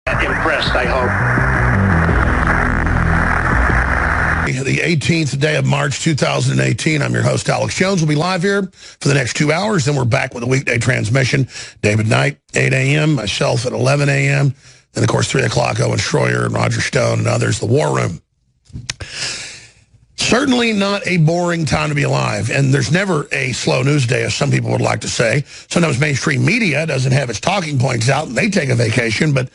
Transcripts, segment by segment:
Impressed, I hope. The 18th day of March, 2018. I'm your host, Alex Jones. We'll be live here for the next 2 hours. Then we're back with a weekday transmission. David Knight, 8 a.m., myself at 11 a.m. And, of course, 3 o'clock, Owen Schroyer and Roger Stone and others, the War Room. Certainly not a boring time to be alive, and there's never a slow news day, as some people would like to say. Sometimes mainstream media doesn't have its talking points out, and they take a vacation, but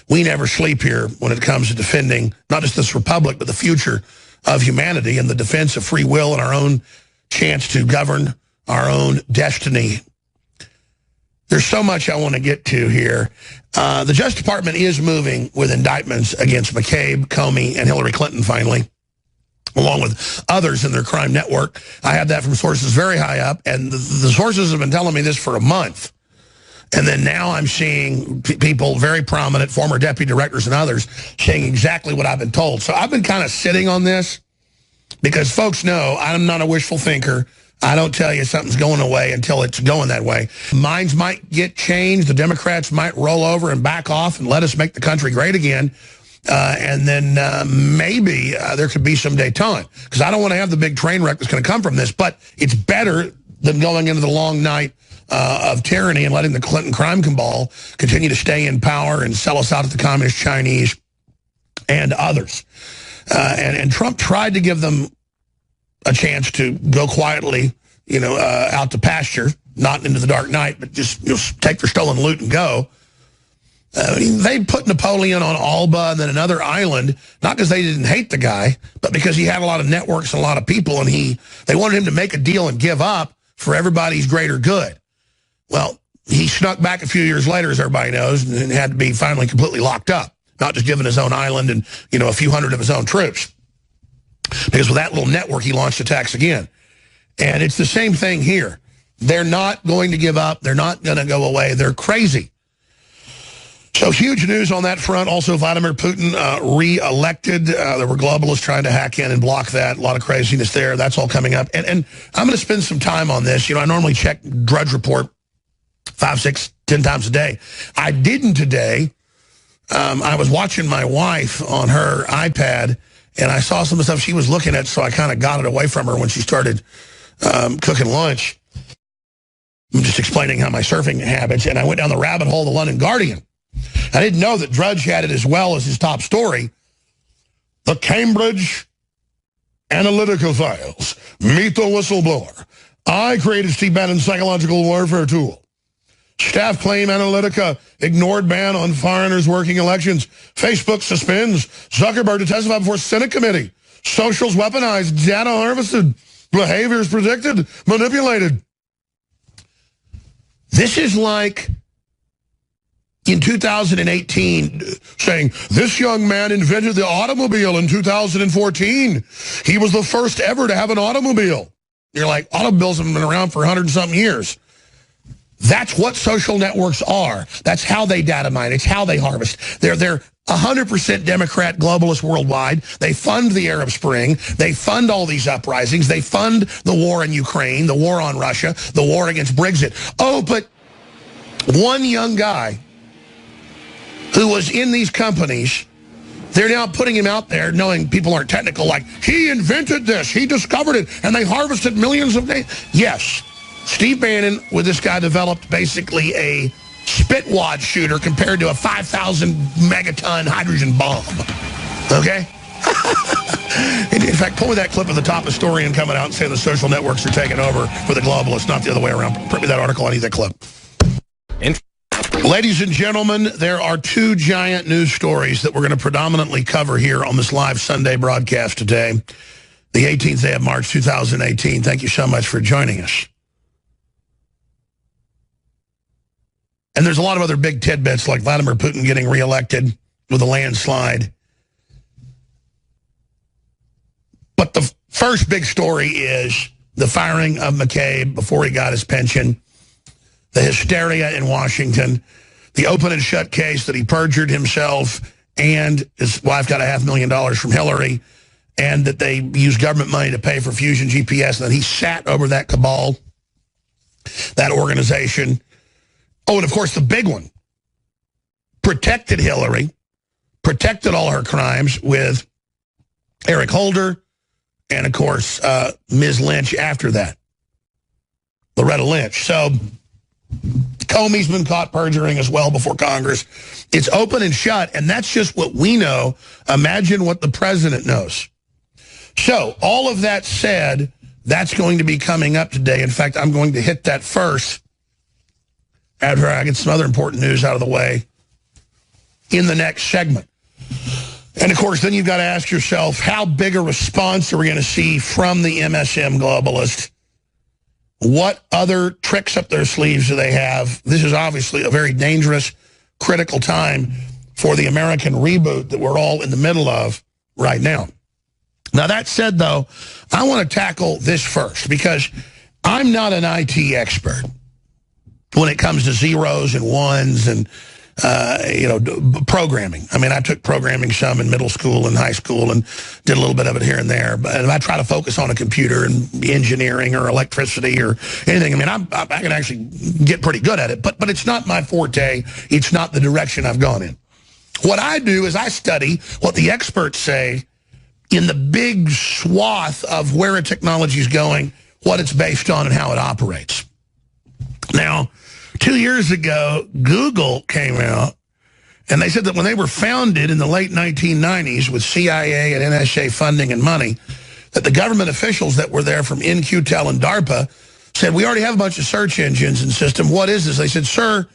we never sleep here when it comes to defending not just this republic, but the future of humanity and the defense of free will and our own chance to govern our own destiny. There's so much I want to get to here. The Justice Department is moving with indictments against McCabe, Comey, and Hillary Clinton finally, along with others in their crime network. I have that from sources very high up, and the sources have been telling me this for a month. And then now I'm seeing people, very prominent, former deputy directors and others, saying exactly what I've been told. So I've been kind of sitting on this because folks know I'm not a wishful thinker. I don't tell you something's going away until it's going that way. Minds might get changed. The Democrats might roll over and back off and let us make the country great again. And then maybe there could be some détente, because I don't want to have the big train wreck that's going to come from this. But it's better than going into the long night of tyranny and letting the Clinton crime cabal continue to stay in power and sell us out to the communist Chinese and others. And Trump tried to give them a chance to go quietly, out to pasture, not into the dark night, but just take their stolen loot and go. They put Napoleon on Alba and then another island, not because they didn't hate the guy, but because he had a lot of networks and a lot of people, and they wanted him to make a deal and give up for everybody's greater good. Well, he snuck back a few years later, as everybody knows, and had to be finally completely locked up, not just given his own island and, a few hundred of his own troops. Because with that little network, he launched attacks again. And it's the same thing here. They're not going to give up. They're not going to go away. They're crazy. So huge news on that front. Also, Vladimir Putin re-elected. There were globalists trying to hack in and block that. A lot of craziness there. That's all coming up. And I'm going to spend some time on this. I normally check Drudge Report 5, 6, 10 times a day. I didn't today. I was watching my wife on her iPad, and I saw some of the stuff she was looking at, so I kind of got it away from her when she started cooking lunch. I'm just explaining how my surfing habits, and I went down the rabbit hole of the London Guardian. I didn't know that Drudge had it as well as his top story. The Cambridge Analytica files. Meet the whistleblower. I created Steve Bannon's psychological warfare tool. Staff claim Analytica ignored ban on foreigners working elections. Facebook suspends Zuckerberg to testify before Senate committee. Socials weaponized. Data harvested. Behaviors predicted. Manipulated. This is like in 2018, saying, this young man invented the automobile in 2014. He was the first ever to have an automobile. You're like, automobiles have been around for 100-something years. That's what social networks are. That's how they data mine. It's how they harvest. They're 100% Democrat globalists worldwide. They fund the Arab Spring. They fund all these uprisings. They fund the war in Ukraine, the war on Russia, the war against Brexit. Oh, but one young guy who was in these companies, they're now putting him out there knowing people aren't technical, like, he invented this, he discovered it, and they harvested millions of days. Yes, Steve Bannon, with this guy, developed basically a spitwad shooter compared to a 5,000 megaton hydrogen bomb. Okay? In fact, pull me that clip of the top historian coming out and saying the social networks are taking over for the globalists, not the other way around. Print me that article, I need that clip. Ladies and gentlemen, there are two giant news stories that we're going to predominantly cover here on this live Sunday broadcast today, the 18th day of March, 2018. Thank you so much for joining us. And there's a lot of other big tidbits, like Vladimir Putin getting reelected with a landslide. But the first big story is the firing of McCabe before he got his pension, the hysteria in Washington, the open and shut case that he perjured himself and his wife got $500,000 from Hillary, and that they used government money to pay for Fusion GPS, and that he sat over that cabal, that organization. Oh, and of course the big one, protected Hillary, protected all her crimes with Eric Holder and, of course, Ms. Lynch after that, Loretta Lynch. So Comey's been caught perjuring as well before Congress. It's open and shut, and that's just what we know. Imagine what the president knows. So all of that said, that's going to be coming up today. In fact, I'm going to hit that first after I get some other important news out of the way in the next segment. And, of course, then you've got to ask yourself, how big a response are we going to see from the MSM globalists? What other tricks up their sleeves do they have? This is obviously a very dangerous, critical time for the American reboot that we're all in the middle of right now. Now, that said, though, I want to tackle this first because I'm not an IT expert when it comes to zeros and ones and, programming. I mean, I took programming some in middle school and high school and did a little bit of it here and there. But I try to focus on a computer and engineering or electricity or anything. I mean, I can actually get pretty good at it, but it's not my forte. It's not the direction I've gone in. What I do is I study what the experts say in the big swath of where a technology is going, what it's based on, and how it operates. Now, 2 years ago, Google came out, and they said that when they were founded in the late 1990s with CIA and NSA funding and money, that the government officials that were there from In-Q-Tel and DARPA said, we already have a bunch of search engines and system. What is this? They said, sir,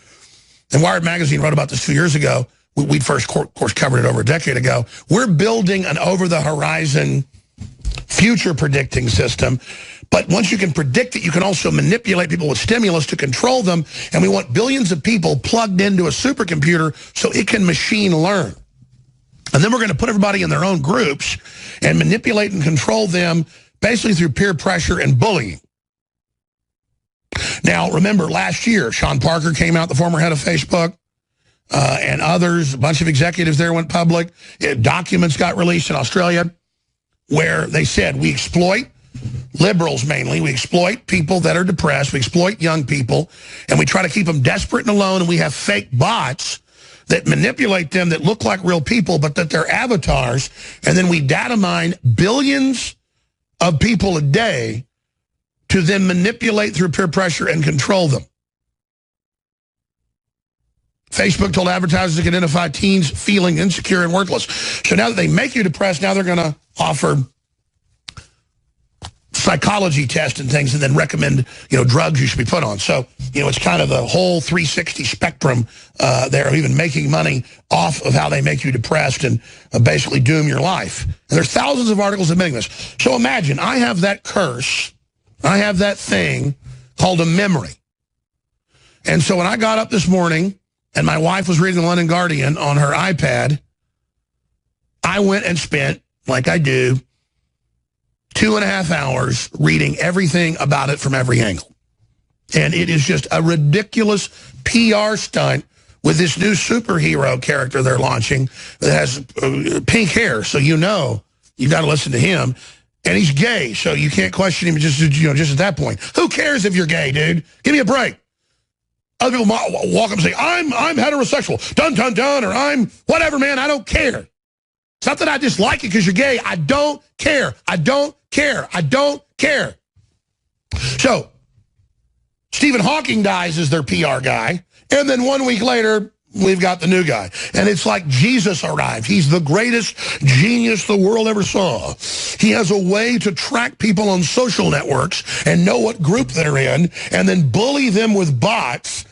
and Wired Magazine wrote about this 2 years ago. We first, of course, covered it over a decade ago. We're building an over-the-horizon future predicting system. But once you can predict it, you can also manipulate people with stimulus to control them. And we want billions of people plugged into a supercomputer so it can machine learn. And then we're going to put everybody in their own groups and manipulate and control them basically through peer pressure and bullying. Now, remember, last year, Sean Parker came out, the former head of Facebook, and others, a bunch of executives there went public. Documents got released in Australia where they said we exploit liberals mainly. We exploit people that are depressed. We exploit young people, and we try to keep them desperate and alone, and we have fake bots that manipulate them that look like real people, but that they're avatars, and then we data mine billions of people a day to then manipulate through peer pressure and control them. Facebook told advertisers they could identify teens feeling insecure and worthless. So now that they make you depressed, now they're going to offer psychology tests and things and then recommend, drugs you should be put on. So, it's kind of the whole 360 spectrum there of even making money off of how they make you depressed and basically doom your life. And there's thousands of articles admitting this. So imagine, I have that curse, I have that thing called a memory. And so when I got up this morning and my wife was reading the London Guardian on her iPad, I went and spent, like I do, 2.5 hours reading everything about it from every angle. And it is just a ridiculous PR stunt with this new superhero character they're launching that has pink hair, so you've got to listen to him. And he's gay, so you can't question him just at that point. Who cares if you're gay, dude? Give me a break. Other people walk up and say, I'm heterosexual, dun, dun, dun, or I'm whatever, man, I don't care. It's not that I dislike it because you're gay. I don't care. I don't care. I don't care. So, Stephen Hawking dies as their PR guy, and then 1 week later, we've got the new guy. And it's like Jesus arrived. He's the greatest genius the world ever saw. He has a way to track people on social networks and know what group they're in, and then bully them with bots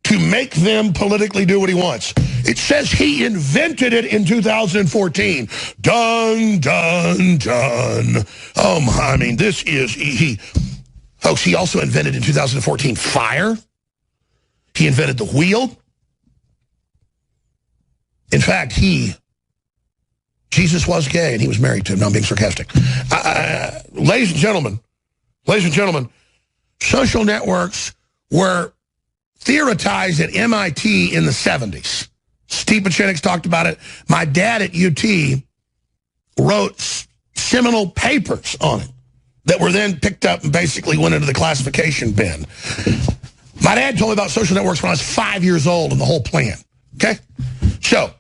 to make them politically do what he wants. It says he invented it in 2014. Dun, dun, dun. Oh, my, I mean, this is, folks, he also invented in 2014 fire. He invented the wheel. In fact, Jesus was gay and he was married to him. No, I'm being sarcastic. Ladies and gentlemen, social networks were theorized at MIT in the 70s. Steve Pachinik's talked about it. My dad at UT wrote seminal papers on it that were then picked up and basically went into the classification bin. My dad told me about social networks when I was 5 years old and the whole plan. Okay? So,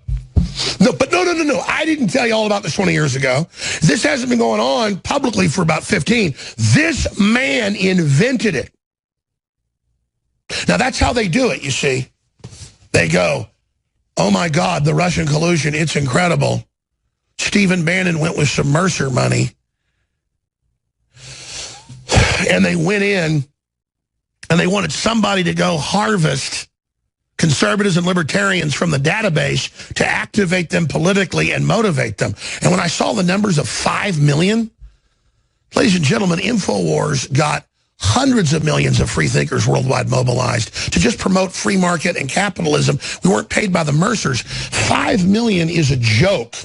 No, but no. I didn't tell you all about this 20 years ago. This hasn't been going on publicly for about 15. This man invented it. Now, that's how they do it, you see. They go, oh, my God, the Russian collusion, it's incredible. Stephen Bannon went with some Mercer money. And they went in, and they wanted somebody to go harvest conservatives and libertarians from the database to activate them politically and motivate them. And when I saw the numbers of 5 million, ladies and gentlemen, INFOWARS got hundreds of millions of free thinkers worldwide mobilized to just promote free market and capitalism. We weren't paid by the Mercers. 5 million is a joke.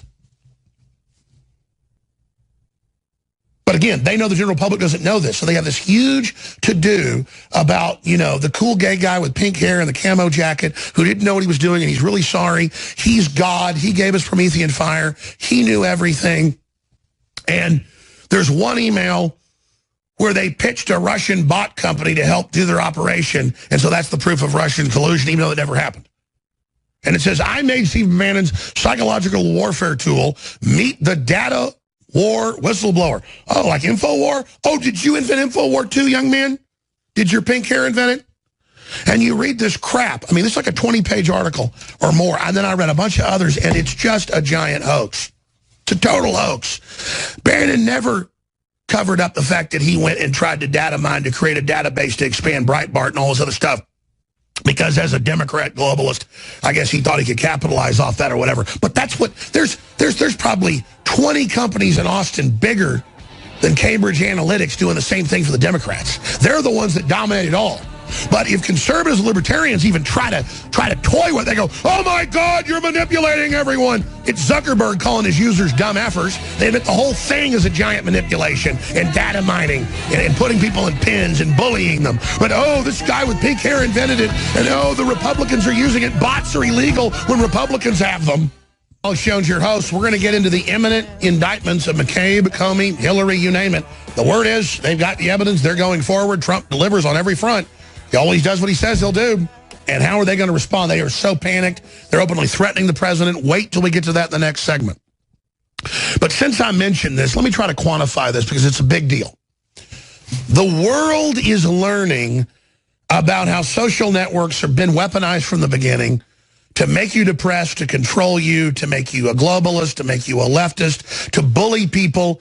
But again, they know the general public doesn't know this. So they have this huge to-do about, you know, the cool gay guy with pink hair and the camo jacket who didn't know what he was doing, and he's really sorry. He's God. He gave us Promethean fire. He knew everything. And there's one email where they pitched a Russian bot company to help do their operation. And so that's the proof of Russian collusion, even though it never happened. And it says, I made Stephen Bannon's psychological warfare tool meet the data war whistleblower. Oh, like InfoWar? Oh, did you invent InfoWar too, young man? Did your pink hair invent it? And you read this crap. I mean, it's like a 20-page article or more. And then I read a bunch of others, and it's just a giant hoax. It's a total hoax. Bannon never covered up the fact that he went and tried to data mine to create a database to expand Breitbart and all this other stuff. Because as a Democrat globalist, I guess he thought he could capitalize off that or whatever. But that's what, there's probably 20 companies in Austin bigger than Cambridge Analytics doing the same thing for the Democrats. They're the ones that dominate it all. But if conservatives and libertarians even try to toy with it, they go, oh my God, you're manipulating everyone. It's Zuckerberg calling his users dumb effers. They admit the whole thing is a giant manipulation and data mining and putting people in pins and bullying them. But oh, this guy with pink hair invented it, and oh, the Republicans are using it. Bots are illegal when Republicans have them. Alex Jones, your host. We're going to get into the imminent indictments of McCabe, Comey, Hillary, you name it. The word is they've got the evidence. They're going forward. Trump delivers on every front. He always does what he says he'll do. And how are they going to respond? They are so panicked. They're openly threatening the president. Wait till we get to that in the next segment. But since I mentioned this, let me try to quantify this because it's a big deal. The world is learning about how social networks have been weaponized from the beginning to make you depressed, to control you, to make you a globalist, to make you a leftist, to bully people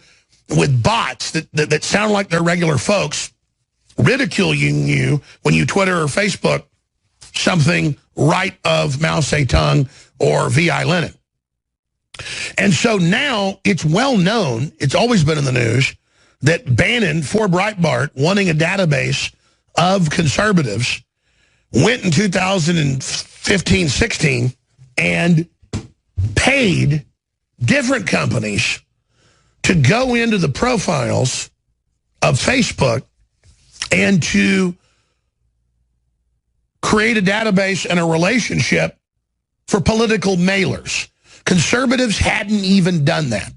with bots that sound like they're regular folks, ridiculing you when you Twitter or Facebook something right of Mao Zedong or V.I. Lenin. And so now it's well known, it's always been in the news, that Bannon for Breitbart, wanting a database of conservatives, went in 2015-16 and paid different companies to go into the profiles of Facebook and to create a database and a relationship for political mailers. Conservatives hadn't even done that.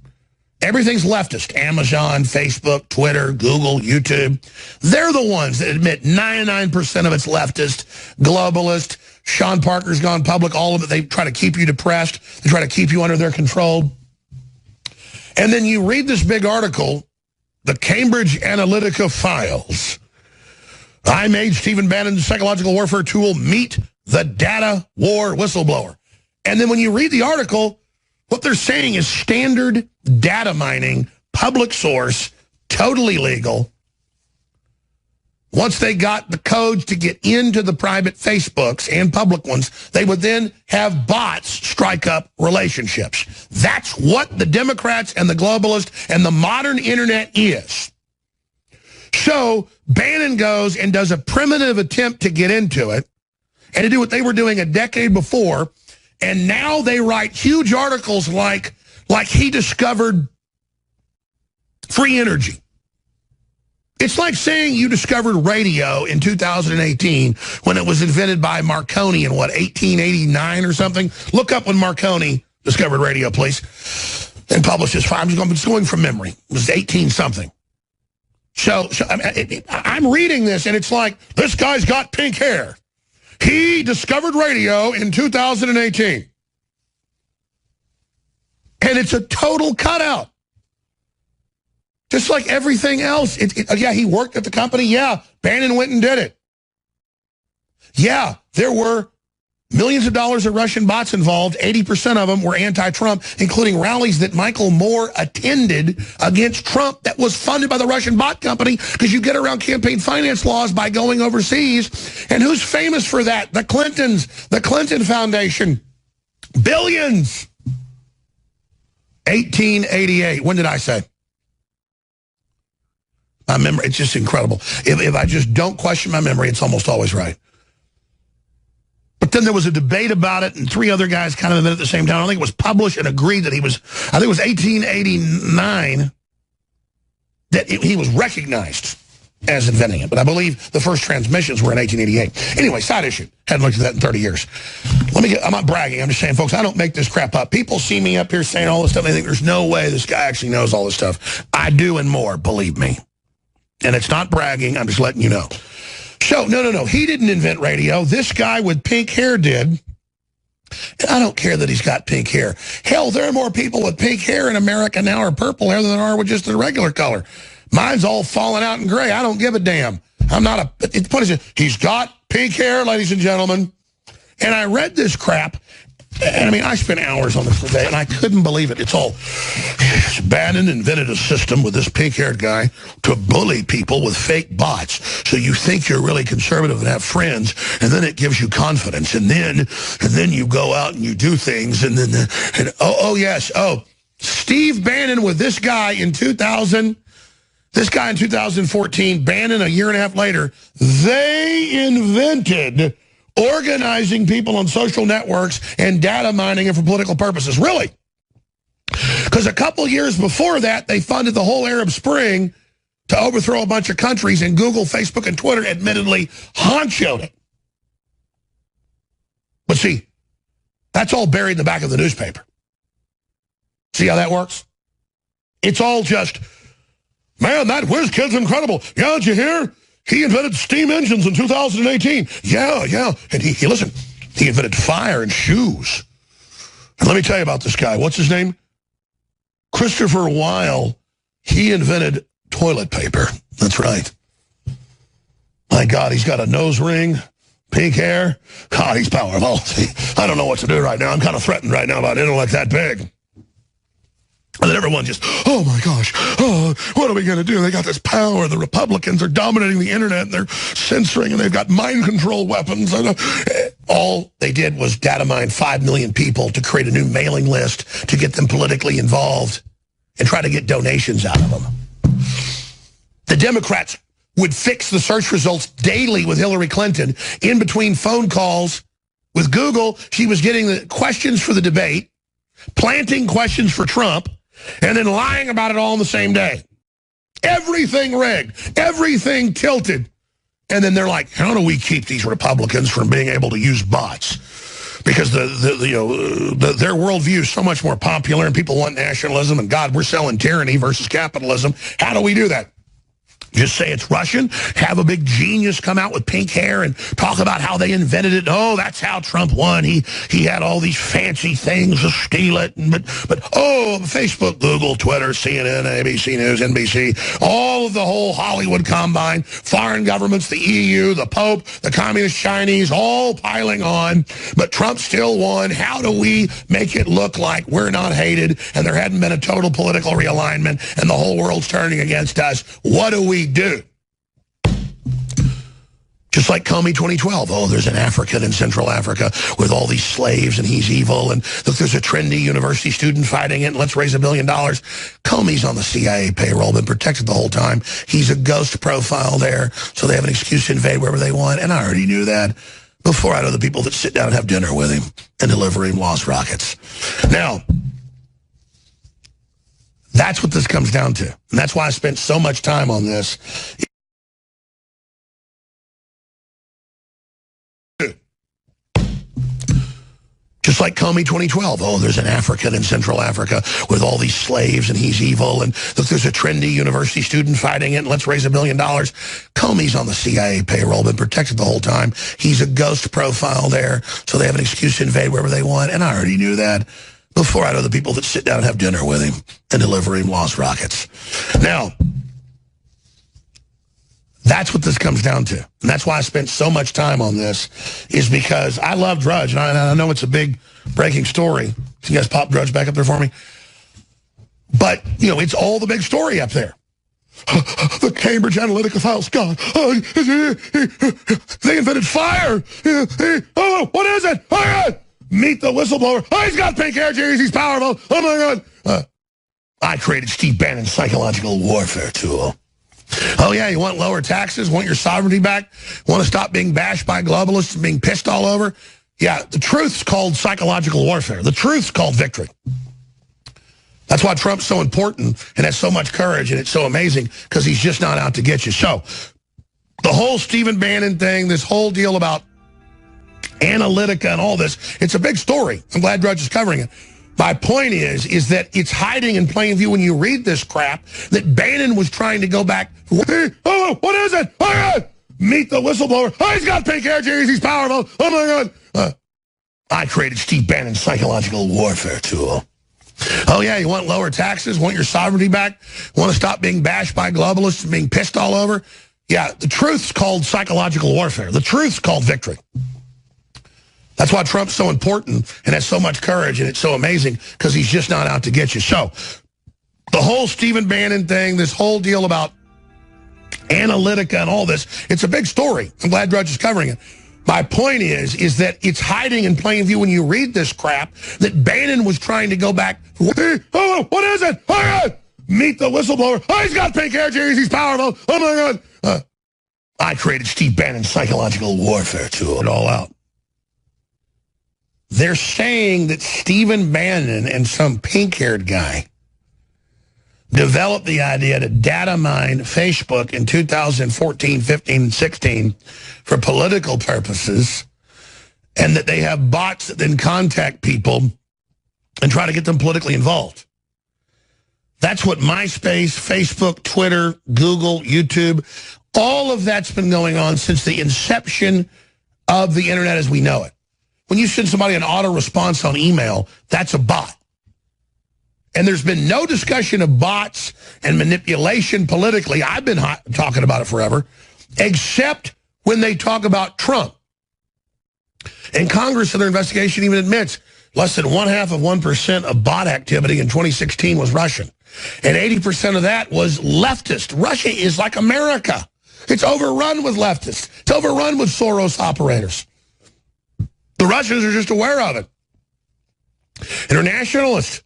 Everything's leftist. Amazon, Facebook, Twitter, Google, YouTube. They're the ones that admit 99% of it's leftist, globalist. Sean Parker's gone public, all of it. They try to keep you depressed. They try to keep you under their control. And then you read this big article, the Cambridge Analytica files. I made Stephen Bannon's psychological warfare tool meet the data war whistleblower. And then when you read the article, what they're saying is standard data mining, public source, totally legal. Once they got the codes to get into the private Facebooks and public ones, they would then have bots strike up relationships. That's what the Democrats and the globalists and the modern internet is. So Bannon goes and does a primitive attempt to get into it and to do what they were doing a decade before. And now they write huge articles like he discovered free energy. It's like saying you discovered radio in 2018 when it was invented by Marconi in, 1889 or something? Look up when Marconi discovered radio, please, and published his file. I'm just going from memory. It was 18-something. So I'm reading this, and it's like, this guy's got pink hair. He discovered radio in 2018. And it's a total cutout. Just like everything else. Yeah, he worked at the company. Yeah, Bannon went and did it. Yeah, there were millions of dollars of Russian bots involved. 80% of them were anti-Trump, including rallies that Michael Moore attended against Trump that was funded by the Russian bot company, because you get around campaign finance laws by going overseas. And who's famous for that? The Clintons, the Clinton Foundation. Billions. 1888. When did I say? My memory, it's just incredible. If I just don't question my memory, it's almost always right. But then there was a debate about it, and three other guys kind of admitted at the same time. I don't think it was published and agreed that he was, I think it was 1889 that he was recognized as inventing it. But I believe the first transmissions were in 1888. Anyway, side issue. Hadn't looked at that in 30 years. I'm not bragging. I'm just saying, folks, I don't make this crap up. People see me up here saying all this stuff. They think there's no way this guy actually knows all this stuff. I do and more, believe me. And it's not bragging. I'm just letting you know. So, no. He didn't invent radio. This guy with pink hair did. And I don't care that he's got pink hair. Hell, there are more people with pink hair in America now, or purple hair, than there are with just the regular color. Mine's all falling out in gray. I don't give a damn. I'm not a... The point is, he's got pink hair, ladies and gentlemen. And I read this crap. And I mean, I spent hours on this today, and I couldn't believe it. It's all, Bannon invented a system with this pink-haired guy to bully people with fake bots. So you think you're really conservative and have friends, and then it gives you confidence. And then you go out and you do things, and then, Steve Bannon with this guy in 2000, this guy in 2014, Bannon a year and a half later, they invented organizing people on social networks and data mining it for political purposes. Really? Because a couple years before that, they funded the whole Arab Spring to overthrow a bunch of countries, and Google, Facebook, and Twitter admittedly honchoed it. But see, that's all buried in the back of the newspaper. See how that works? It's all just, man, that whiz kid's incredible. Yeah, did you hear? He invented steam engines in 2018. Yeah. And he listen, he invented fire and shoes. And let me tell you about this guy. What's his name? Christopher Weil. He invented toilet paper. That's right. My God, he's got a nose ring, pink hair. God, he's powerful. See, I don't know what to do right now. I'm kind of threatened right now about intellect that big. And then everyone just, oh my gosh, what are we going to do? They got this power. The Republicans are dominating the internet, and they're censoring, and they've got mind control weapons. All they did was data mine 5 million people to create a new mailing list to get them politically involved and try to get donations out of them. The Democrats would fix the search results daily with Hillary Clinton. In between phone calls with Google, she was getting the questions for the debate, planting questions for Trump, and then lying about it all in the same day. Everything rigged, everything tilted. And then they're like, how do we keep these Republicans from being able to use bots? Because their worldview is so much more popular, and people want nationalism, and God, we're selling tyranny versus capitalism. How do we do that? Just say it's Russian, have a big genius come out with pink hair and talk about how they invented it. Oh, that's how Trump won. He had all these fancy things to steal it. But Facebook, Google, Twitter, CNN, ABC News, NBC, all of the whole Hollywood combine, foreign governments, the EU, the Pope, the communist Chinese, all piling on. But Trump still won. How do we make it look like we're not hated and there hadn't been a total political realignment and the whole world's turning against us? What do we do? Just like Comey 2012. Oh, there's an African in Central Africa with all these slaves, and he's evil. And look, there's a trendy university student fighting it, and let's raise $1 billion. Comey's on the CIA payroll, been protected the whole time. He's a ghost profile there, so they have an excuse to invade wherever they want. And I already knew that before I know the people that sit down and have dinner with him and deliver him lost rockets. Now, that's what this comes down to. And that's why I spent so much time on this. Just like Comey 2012. Oh, there's an African in Central Africa with all these slaves, and he's evil. And look, there's a trendy university student fighting it, and let's raise $1 billion. Comey's on the CIA payroll, been protected the whole time. He's a ghost profile there, so they have an excuse to invade wherever they want. And I already knew that before I know the people that sit down and have dinner with him and deliver him lost rockets. Now, that's what this comes down to. And that's why I spent so much time on this, is because I love Drudge. And I know it's a big breaking story. Can you guys pop Drudge back up there for me? But, you know, it's all the big story up there. The Cambridge Analytica files, God. They invented fire. Oh, what is it? Meet the whistleblower. Oh, he's got pink hair, geez, he's powerful. Oh, my God. I created Steve Bannon's psychological warfare tool. Oh, yeah, you want lower taxes, want your sovereignty back, want to stop being bashed by globalists and being pissed all over? Yeah, the truth's called psychological warfare. The truth's called victory. That's why Trump's so important and has so much courage, and it's so amazing, because he's just not out to get you. So the whole Stephen Bannon thing, this whole deal about Analytica and all this, it's a big story. I'm glad Drudge is covering it. My point is that it's hiding in plain view when you read this crap, that Bannon was trying to go back. Oh, what is it? Meet the whistleblower. Oh, he's got pink hair, geez, he's powerful. Oh, my God. I created Steve Bannon's psychological warfare tool. Oh, yeah, you want lower taxes, want your sovereignty back, want to stop being bashed by globalists and being pissed all over? Yeah, the truth's called psychological warfare. The truth's called victory. That's why Trump's so important and has so much courage, and it's so amazing, because he's just not out to get you. So the whole Stephen Bannon thing, this whole deal about Analytica and all this, it's a big story. I'm glad Drudge is covering it. My point is that it's hiding in plain view when you read this crap, that Bannon was trying to go back. Oh, what is it? Meet the whistleblower. Oh, he's got pink hair, geez, he's powerful. Oh, my God. I created Steve Bannon's psychological warfare tool. It all out. They're saying that Stephen Bannon and some pink-haired guy developed the idea to data mine Facebook in 2014, 15, and 16 for political purposes, and that they have bots that then contact people and try to get them politically involved. That's what MySpace, Facebook, Twitter, Google, YouTube, all of that's been going on since the inception of the internet as we know it. When you send somebody an auto response on email, that's a bot. And there's been no discussion of bots and manipulation politically. I've been talking about it forever, except when they talk about Trump. And Congress in their investigation even admits less than 0.5% of bot activity in 2016 was Russian. And 80% of that was leftist. Russia is like America. It's overrun with leftists. It's overrun with Soros operators. The Russians are just aware of it. Internationalists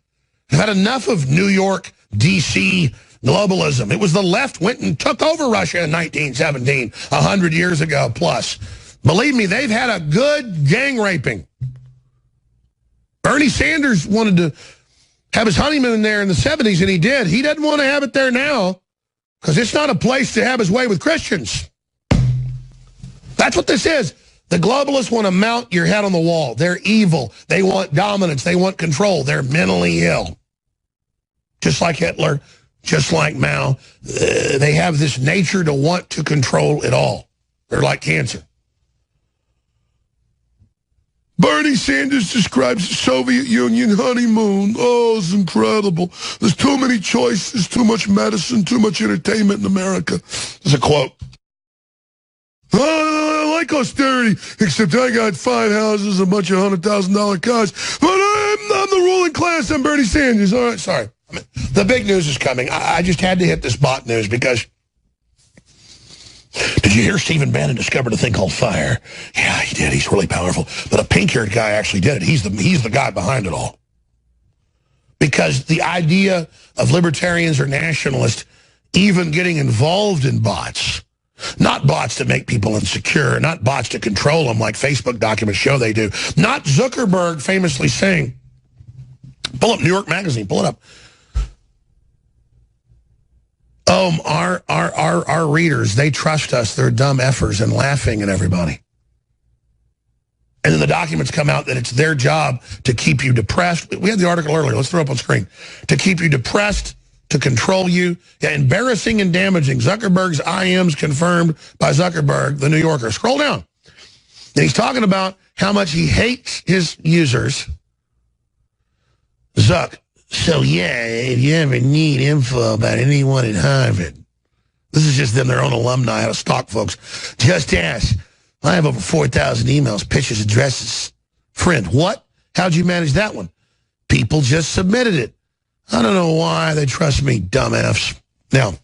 have had enough of New York, D.C. globalism. It was the left went and took over Russia in 1917, 100 years ago plus. Believe me, they've had a good gang raping. Bernie Sanders wanted to have his honeymoon there in the 70s, and he did. He doesn't want to have it there now because it's not a place to have his way with Christians. That's what this is. The globalists want to mount your head on the wall. They're evil. They want dominance. They want control. They're mentally ill. Just like Hitler, just like Mao. They have this nature to want to control it all. They're like cancer. Bernie Sanders describes the Soviet Union honeymoon. Oh, it's incredible. There's too many choices, too much medicine, too much entertainment in America. There's a quote. I like austerity, except I got 5 houses, a bunch of $100,000 cars. But I'm the ruling class. I'm Bernie Sanders. All right, sorry. The big news is coming. I just had to hit this bot news because... Did you hear Stephen Bannon discovered a thing called fire? Yeah, he did. He's really powerful. But a pink-haired guy actually did it. He's the guy behind it all. Because the idea of libertarians or nationalists even getting involved in bots, not bots to make people insecure, not bots to control them like Facebook documents show they do, not Zuckerberg famously saying, pull up New York Magazine, pull it up. Oh, our readers, they trust us. They're dumb effers and laughing at everybody. And then the documents come out that it's their job to keep you depressed. We had the article earlier. Let's throw it up on screen. To keep you depressed, to control you. Yeah, embarrassing and damaging. Zuckerberg's IMs confirmed by Zuckerberg, the New Yorker. Scroll down. And he's talking about how much he hates his users. Zuck, so yeah, if you ever need info about anyone at Harvard, this is just them, their own alumni, out of stock, folks. Just ask. I have over 4,000 emails, pictures, addresses. Friend, what? How'd you manage that one? People just submitted it. I don't know why they trust me, dumb Fs. Now,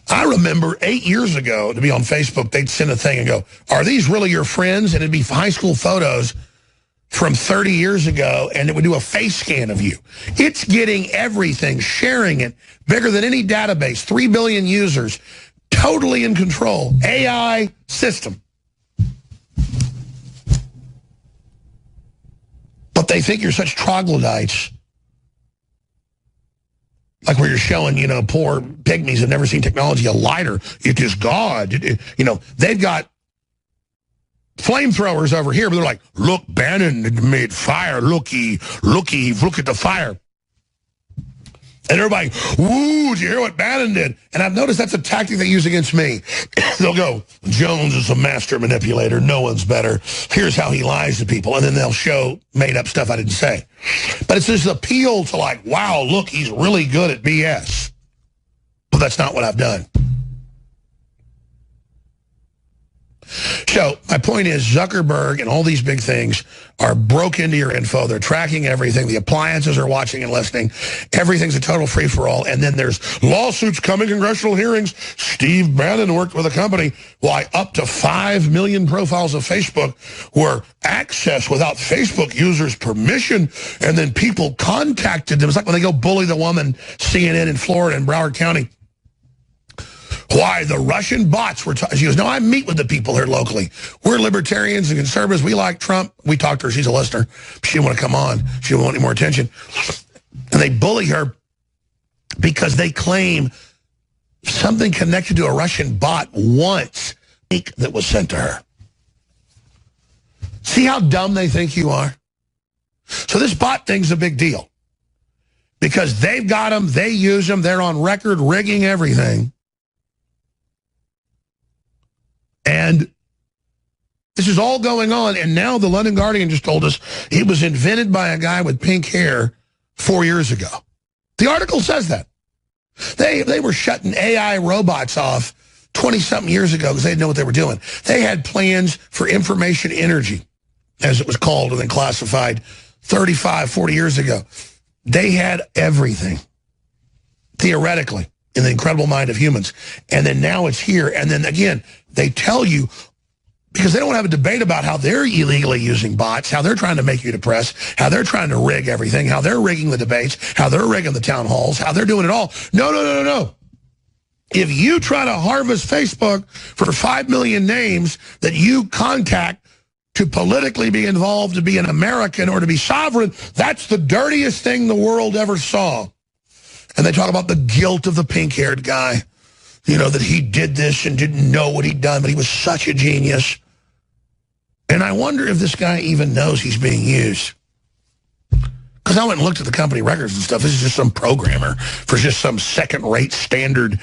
I remember 8 years ago, to be on Facebook, they'd send a thing and go, are these really your friends? And it'd be high school photos from 30 years ago, and it would do a face scan of you. It's getting everything, sharing it, bigger than any database, 3 billion users, totally in control. AI system. But they think you're such troglodytes, like where you're showing, you know, poor pygmies have never seen technology, a lighter. It is God. You know, they've got flamethrowers over here, but they're like, look, Bannon made fire. Look at the fire. And everybody, woo, did you hear what Bannon did? And I've noticed that's a tactic they use against me. They'll go, Jones is a master manipulator. No one's better. Here's how he lies to people. And then they'll show made up stuff I didn't say. But it's this appeal to like, wow, look, he's really good at BS. But that's not what I've done. So my point is Zuckerberg and all these big things are broke into your info. They're tracking everything. The appliances are watching and listening. Everything's a total free-for-all. And then there's lawsuits coming, congressional hearings. Steve Bannon worked with a company. Why, up to 5 million profiles of Facebook were accessed without Facebook users' permission. And then people contacted them. It's like when they go bully the woman, CNN in Florida in Broward County. Why, the Russian bots were... She goes, no, I meet with the people here locally. We're libertarians and conservatives. We like Trump. We talked to her. She's a listener. She didn't want to come on. She didn't want any more attention. And they bully her because they claim something connected to a Russian bot once that was sent to her. See how dumb they think you are? So this bot thing's a big deal. Because they've got them. They use them. They're on record rigging everything. And this is all going on, and now the London Guardian just told us it was invented by a guy with pink hair 4 years ago. The article says that. They were shutting AI robots off 20-something years ago because they didn't know what they were doing. They had plans for information energy, as it was called, and then classified 35, 40 years ago. They had everything, theoretically, in the incredible mind of humans. And then now it's here. And then, again, they tell you, because they don't have a debate about how they're illegally using bots, how they're trying to make you depressed, how they're trying to rig everything, how they're rigging the debates, how they're rigging the town halls, how they're doing it all. No. If you try to harvest Facebook for 5 million names that you contact to politically be involved, to be an American, or to be sovereign, that's the dirtiest thing the world ever saw. And they talk about the guilt of the pink-haired guy, you know, that he did this and didn't know what he'd done, but he was such a genius. And I wonder if this guy even knows he's being used. Because I went and looked at the company records and stuff. This is just some programmer for just some second-rate standard,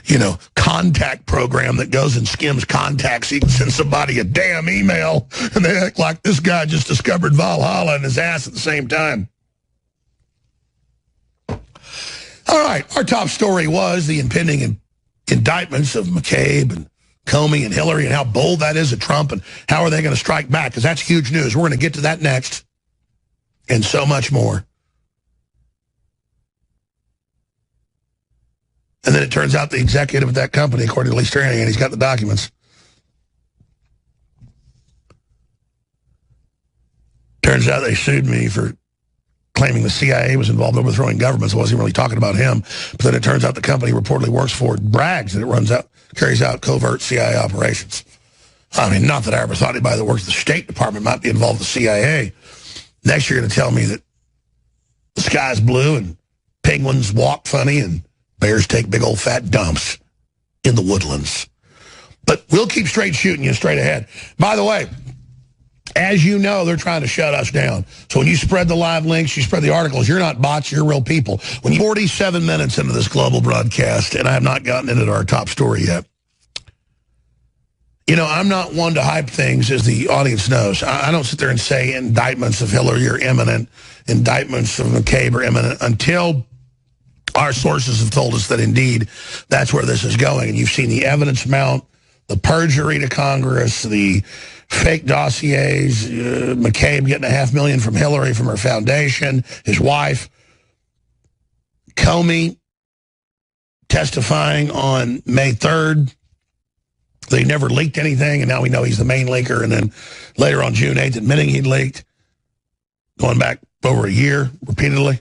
you know, contact program that goes and skims contacts. He can send somebody a damn email, and they act like this guy just discovered Valhalla in his ass at the same time. All right, our top story was the impending indictments of McCabe and Comey and Hillary and how bold that is of Trump and how are they going to strike back, because that's huge news. We're going to get to that next and so much more. And then it turns out the executive of that company, according to Lee Stranahan, he's got the documents. Turns out they sued me for claiming the CIA was involved in overthrowing governments. I wasn't really talking about him. But then it turns out the company reportedly works for brags that it carries out covert CIA operations. I mean, not that I ever thought anybody that works at the State Department might be involved with the CIA. Next you're going to tell me that the sky's blue and penguins walk funny and bears take big old fat dumps in the woodlands. But we'll keep straight shooting you straight ahead. By the way, as you know, they're trying to shut us down. So when you spread the live links, you spread the articles, you're not bots, you're real people. When you're 47 minutes into this global broadcast, and I have not gotten into our top story yet, You know, I'm not one to hype things, as the audience knows. I don't sit there and say indictments of Hillary are imminent, indictments of McCabe are imminent, until our sources have told us that indeed that's where this is going. And you've seen the evidence mount, the perjury to Congress, the fake dossiers, McCabe getting $500,000 from Hillary from her foundation, his wife, Comey testifying on May 3rd. They never leaked anything, and now we know he's the main leaker. And then later on June 8th, admitting he'd leaked, going back over a year repeatedly.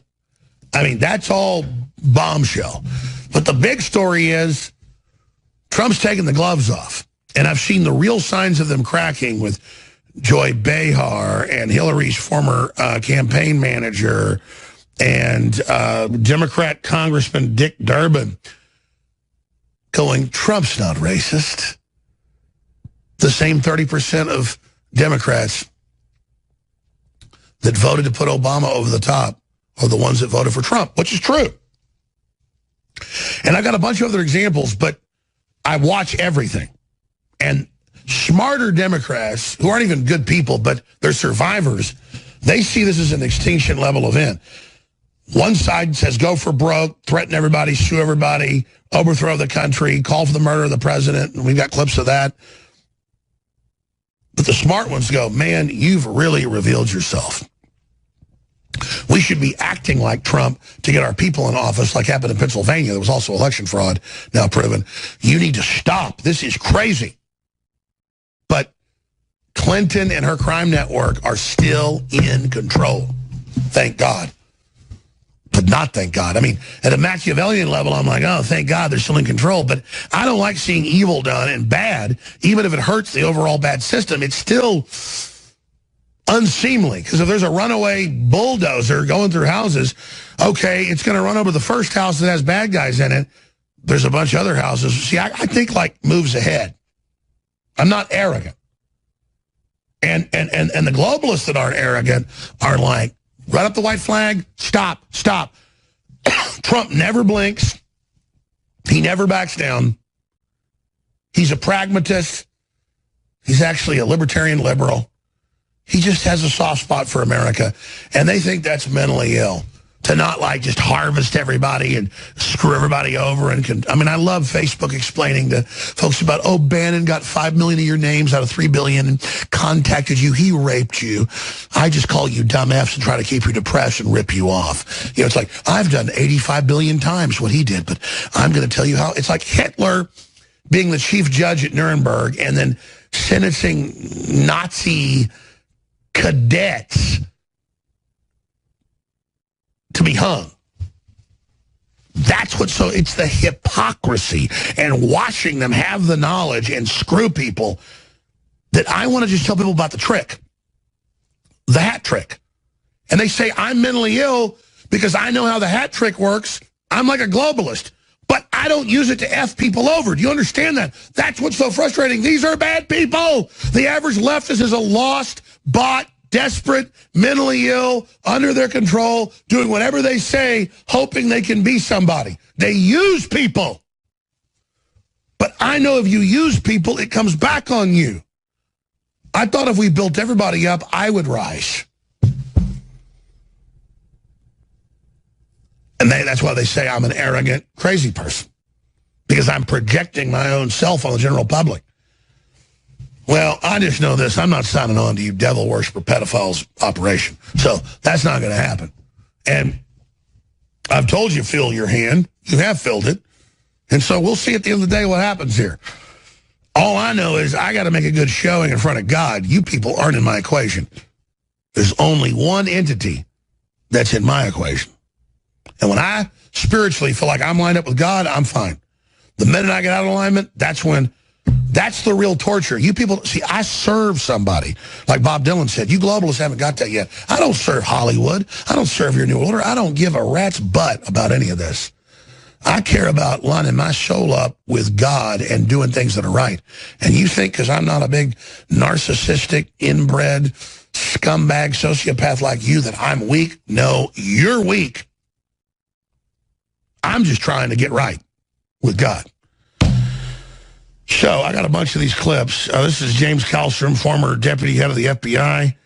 I mean, that's all bombshell. But the big story is Trump's taking the gloves off. And I've seen the real signs of them cracking with Joy Behar and Hillary's former campaign manager and Democrat Congressman Dick Durbin going, Trump's not racist. The same 30% of Democrats that voted to put Obama over the top are the ones that voted for Trump, which is true. And I got a bunch of other examples, but I watch everything. And smarter Democrats, who aren't even good people, but they're survivors, they see this as an extinction level event. One side says go for broke, threaten everybody, sue everybody, overthrow the country, call for the murder of the president. And we've got clips of that. But the smart ones go, man, you've really revealed yourself. We should be acting like Trump to get our people in office, like happened in Pennsylvania. There was also election fraud now proven. You need to stop. This is crazy. But Clinton and her crime network are still in control. Thank God. But not thank God. I mean, at a Machiavellian level, I'm like, oh, thank God they're still in control. But I don't like seeing evil done and bad, even if it hurts the overall bad system. It's still unseemly, because if there's a runaway bulldozer going through houses, okay, it's going to run over the first house that has bad guys in it. There's a bunch of other houses. See, I think like moves ahead. I'm not arrogant. And the globalists that aren't arrogant are like, right up the white flag, stop. Trump never blinks. He never backs down. He's a pragmatist. He's actually a libertarian liberal. He just has a soft spot for America, and they think that's mentally ill, to not like just harvest everybody and screw everybody over. And I mean, I love Facebook explaining to folks about, oh, Bannon got 5 million of your names out of 3 billion and contacted you. He raped you. I just call you dumb Fs and try to keep you depressed and rip you off. You know, it's like, I've done 85 billion times what he did, but I'm going to tell you how. It's like Hitler being the chief judge at Nuremberg and then sentencing Nazi cadets to be hung. That's what's so, it's the hypocrisy and watching them have the knowledge and screw people that I want to just tell people about the trick, the hat trick. And they say, I'm mentally ill because I know how the hat trick works. I'm like a globalist, but I don't use it to F people over. Do you understand that? That's what's so frustrating. These are bad people. The average leftist is a lost, bought, desperate, mentally ill, under their control, doing whatever they say, hoping they can be somebody. They use people. But I know if you use people, it comes back on you. I thought if we built everybody up, I would rise. And that's why they say I'm an arrogant, crazy person, because I'm projecting my own self on the general public. Well, I just know this. I'm not signing on to you devil worshiper pedophiles operation. So that's not going to happen. And I've told you, fill your hand. You have filled it. And so we'll see at the end of the day what happens here. All I know is I got to make a good showing in front of God. You people aren't in my equation. There's only one entity that's in my equation. And when I spiritually feel like I'm lined up with God, I'm fine. The minute I get out of alignment, that's the real torture. You people, see, I serve somebody. Like Bob Dylan said, you globalists haven't got that yet. I don't serve Hollywood. I don't serve your new order. I don't give a rat's butt about any of this. I care about lining my soul up with God and doing things that are right. And you think because I'm not a big narcissistic, inbred, scumbag, sociopath like you that I'm weak? No, you're weak. I'm just trying to get right with God. So I got a bunch of these clips. This is James Kallstrom, former deputy head of the FBI,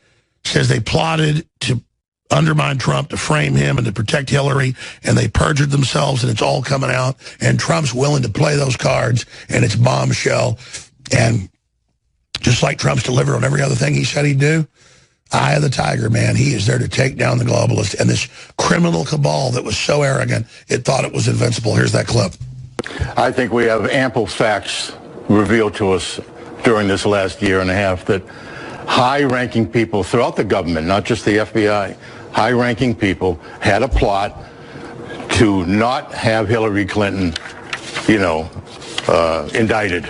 says they plotted to undermine Trump, to frame him, and to protect Hillary, and they perjured themselves, and it's all coming out, and Trump's willing to play those cards, and it's bombshell. And just like Trump's delivered on every other thing he said he'd do, eye of the tiger, man. He is there to take down the globalists and this criminal cabal that was so arrogant it thought it was invincible. Here's that clip. I think we have ample facts revealed to us during this last year and a half that high-ranking people throughout the government, not just the FBI, high-ranking people had a plot to not have Hillary Clinton, indicted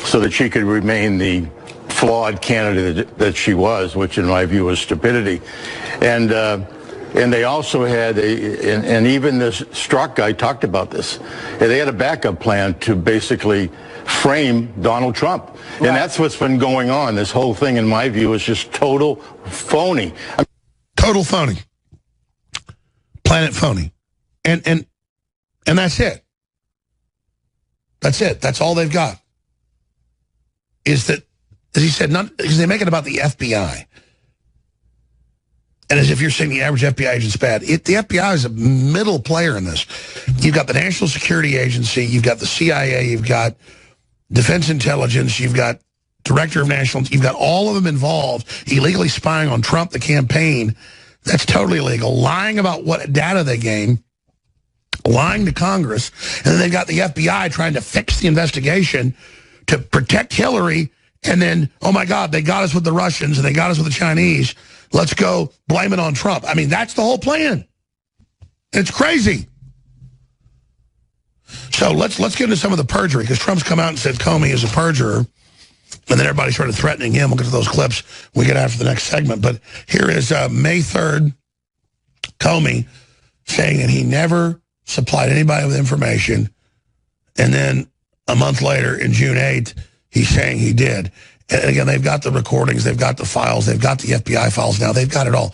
so that she could remain the flawed candidate that she was, which in my view was stupidity. And they also had, and even this Strzok guy talked about this, they had a backup plan to basically frame Donald Trump. Right. And that's what's been going on. This whole thing, in my view, is just total phony. Total phony. Planet phony. And that's it. That's it. That's all they've got. Is that, as he said, not because they make it about the FBI. And as if you're saying the average FBI agent's bad. The FBI is a middle player in this. You've got the National Security Agency, you've got the CIA, you've got Defense Intelligence, you've got Director of National, you've got all of them involved, illegally spying on Trump, the campaign. That's totally illegal. Lying about what data they gain, lying to Congress, and then they've got the FBI trying to fix the investigation to protect Hillary, and then, oh my God, they got us with the Russians and they got us with the Chinese. Let's go blame it on Trump. I mean, that's the whole plan. It's crazy. So let's get into some of the perjury, because Trump's come out and said Comey is a perjurer, and then everybody started threatening him. We'll get to those clips when we get after the next segment. But here is May 3rd, Comey saying that he never supplied anybody with information, and then a month later, in June 8th, he's saying he did. And again, they've got the recordings, they've got the files, they've got the FBI files now, they've got it all.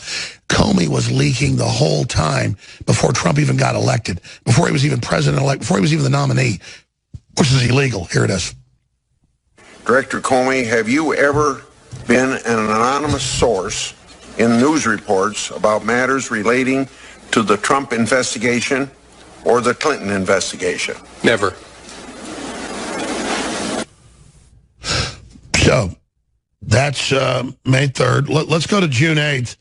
Comey was leaking the whole time before Trump even got elected, before he was even president-elect, before he was even the nominee, which is illegal. Here it is. Director Comey, have you ever been an anonymous source in news reports about matters relating to the Trump investigation or the Clinton investigation? Never. So that's May 3rd. Let's go to June 8th.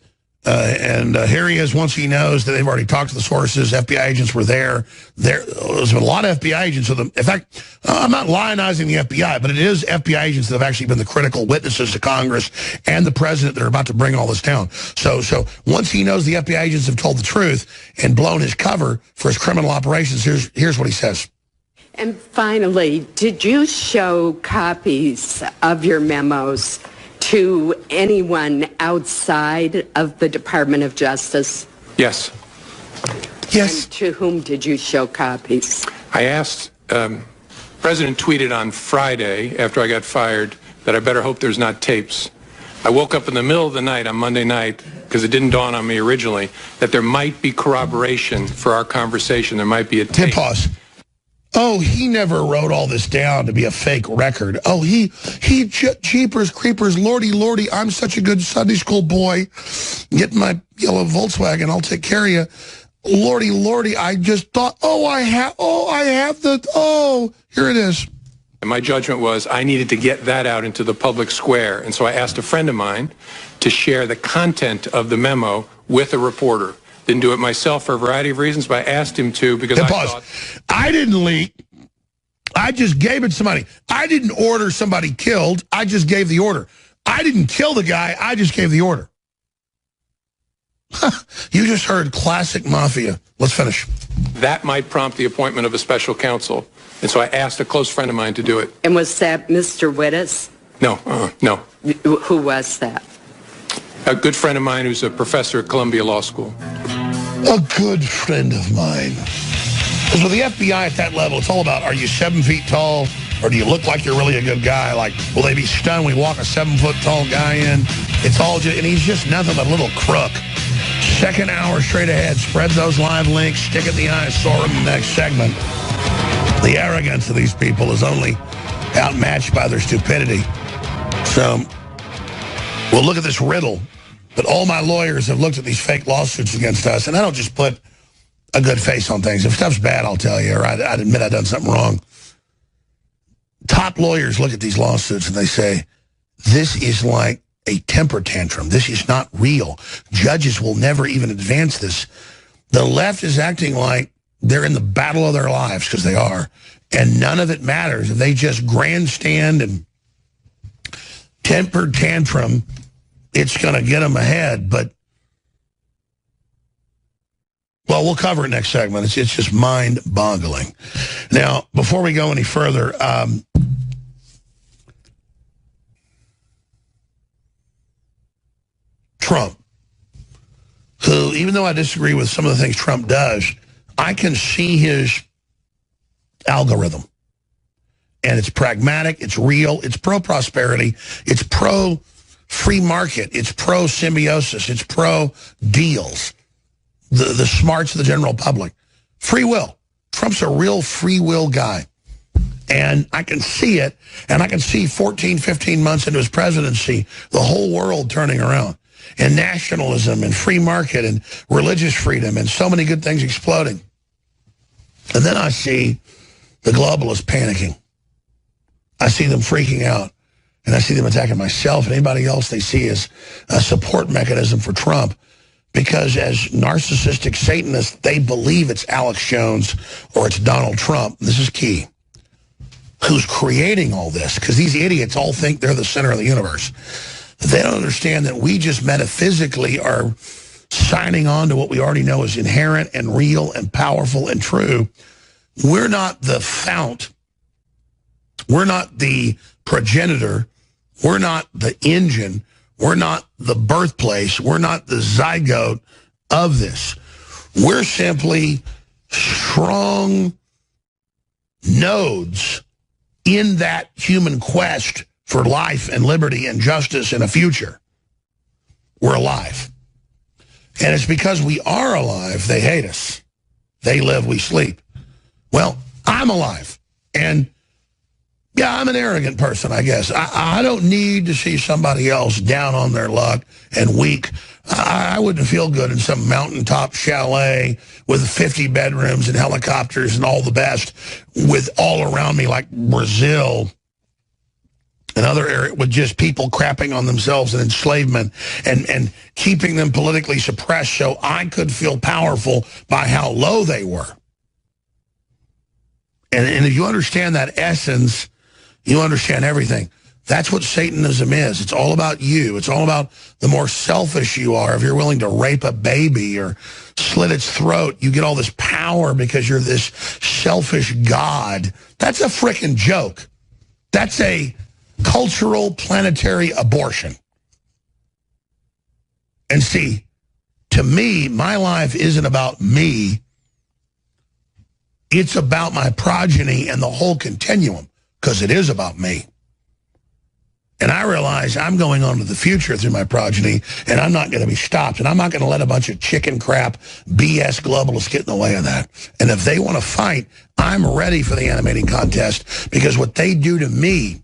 And here he is once he knows that they've already talked to the sources. FBI agents were there. There's been a lot of FBI agents with them. In fact, I'm not lionizing the FBI, but it is FBI agents that have actually been the critical witnesses to Congress and the president that are about to bring all this down. So once he knows the FBI agents have told the truth and blown his cover for his criminal operations, here's what he says. And finally, did you show copies of your memos to anyone outside of the Department of Justice? Yes. Yes. And to whom did you show copies? I asked, President tweeted on Friday after I got fired that I better hope there's not tapes. I woke up in the middle of the night on Monday night, because it didn't dawn on me originally, that there might be corroboration for our conversation. There might be a tape. Pause. Oh, he never wrote all this down to be a fake record. Oh, he jeepers creepers, lordy, I'm such a good Sunday school boy. Get my yellow Volkswagen, I'll take care of you. Lordy, I just thought, here it is. And my judgment was I needed to get that out into the public square. And so I asked a friend of mine to share the content of the memo with a reporter. Didn't do it myself for a variety of reasons, but I asked him to because I didn't leak. I just gave it to somebody. I didn't order somebody killed. I just gave the order. I didn't kill the guy. I just gave the order. You just heard classic mafia. Let's finish. That might prompt the appointment of a special counsel. And so I asked a close friend of mine to do it. And was that Mr. Wittes? No. Who was that? A good friend of mine who's a professor at Columbia Law School. A good friend of mine. Because with the FBI at that level, it's all about, are you 7 feet tall, or do you look like you're really a good guy? Like, will they be stunned when we walk a 7-foot-tall guy in? It's all just, and he's just nothing but a little crook. Second hour straight ahead, spread those live links, stick it in the eye, soar in the next segment. The arrogance of these people is only outmatched by their stupidity. So we'll look at this riddle. But all my lawyers have looked at these fake lawsuits against us, and I don't just put a good face on things. If stuff's bad, I'll tell you, or I'd admit I've done something wrong. Top lawyers look at these lawsuits and they say, this is like a temper tantrum. This is not real. Judges will never even advance this. The left is acting like they're in the battle of their lives, because they are, and none of it matters. If they just grandstand and temper tantrum, it's going to get them ahead. But, well, we'll cover it next segment. It's just mind-boggling. Now, before we go any further, Trump, who, even though I disagree with some of the things Trump does, I can see his algorithm. And it's pragmatic, it's real, it's pro-prosperity, it's pro-free market, it's pro-symbiosis, it's pro-deals. The smarts of the general public. Free will. Trump's a real free will guy. And I can see it, and I can see 14, 15 months into his presidency, the whole world turning around. And nationalism and free market and religious freedom and so many good things exploding. And then I see the globalists panicking. I see them freaking out. And I see them attacking myself and anybody else they see as a support mechanism for Trump. Because as narcissistic Satanists, they believe it's Alex Jones or it's Donald Trump. This is key. Who's creating all this? Because these idiots all think they're the center of the universe. They don't understand that we just metaphysically are signing on to what we already know is inherent and real and powerful and true. We're not the fount. We're not the progenitor. We're not the engine. We're not the birthplace. We're not the zygote of this. We're simply strong nodes in that human quest for life and liberty and justice and a future. We're alive. And it's because we are alive, they hate us. They live, we sleep. Well, I'm alive. And yeah, I'm an arrogant person, I guess. I don't need to see somebody else down on their luck and weak. I wouldn't feel good in some mountaintop chalet with 50 bedrooms and helicopters and all the best with all around me like Brazil and other areas with just people crapping on themselves and enslavement and keeping them politically suppressed so I could feel powerful by how low they were. And if you understand that essence, you understand everything. That's what Satanism is. It's all about you. It's all about the more selfish you are. If you're willing to rape a baby or slit its throat, you get all this power because you're this selfish god. That's a frickin' joke. That's a cultural planetary abortion. And see, to me, my life isn't about me. It's about my progeny and the whole continuum, because it is about me. And I realize I'm going on to the future through my progeny, and I'm not going to be stopped. And I'm not going to let a bunch of chicken crap, BS globalists get in the way of that. And if they want to fight, I'm ready for the animating contest, because what they do to me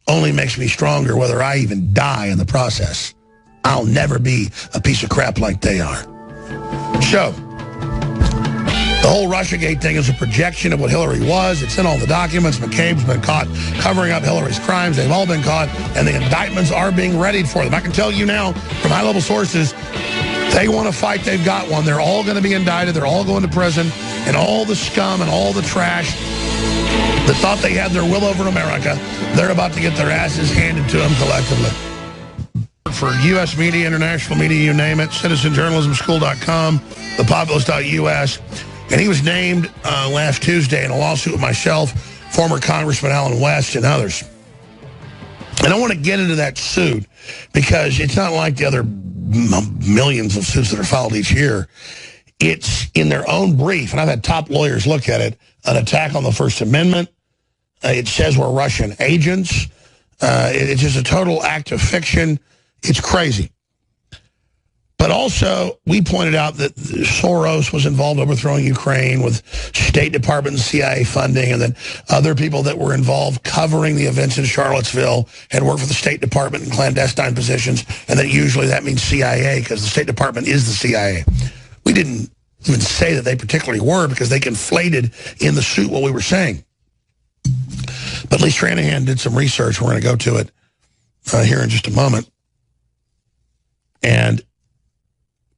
only makes me stronger, whether I even die in the process. I'll never be a piece of crap like they are. So, the whole Russiagate thing is a projection of what Hillary was. It's in all the documents. McCabe's been caught covering up Hillary's crimes. They've all been caught, and the indictments are being readied for them. I can tell you now, from high-level sources, they want to fight. They've got one. They're all going to be indicted. They're all going to prison. And all the scum and all the trash that thought they had their will over America, they're about to get their asses handed to them collectively. For U.S. media, international media, you name it, citizenjournalismschool.com, thepopulist.us. And he was named last Tuesday in a lawsuit with myself, former Congressman Alan West, and others. And I want to get into that suit because it's not like the other millions of suits that are filed each year. It's in their own brief, and I've had top lawyers look at it, an attack on the First Amendment. It says we're Russian agents. It's just a total act of fiction. It's crazy. But also, we pointed out that Soros was involved in overthrowing Ukraine with State Department and CIA funding, and that other people that were involved covering the events in Charlottesville had worked for the State Department in clandestine positions, and that usually that means CIA because the State Department is the CIA. We didn't even say that they particularly were because they conflated in the suit what we were saying. But Lee Stranahan did some research. We're going to go to it here in just a moment. And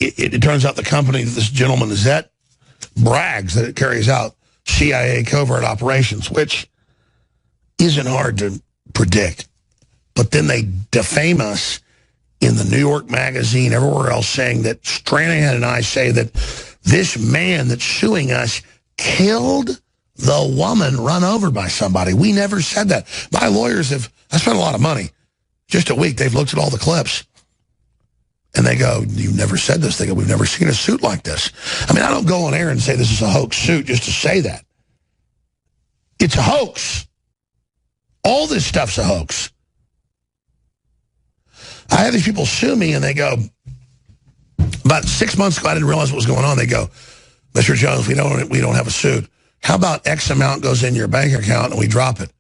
it turns out the company that this gentleman is at brags that it carries out CIA covert operations, which isn't hard to predict. But then they defame us in the New York Magazine, everywhere else, saying that Stranahan and I say that this man that's suing us killed the woman run over by somebody. We never said that. My lawyers I spent a lot of money. Just a week, they've looked at all the clips. And they go, you never said this. They go, we've never seen a suit like this. I mean, I don't go on air and say this is a hoax suit just to say that. It's a hoax. All this stuff's a hoax. I have these people sue me, and they go, about 6 months ago, I didn't realize what was going on. They go, Mr. Jones, we don't have a suit. How about X amount goes in your bank account and we drop it?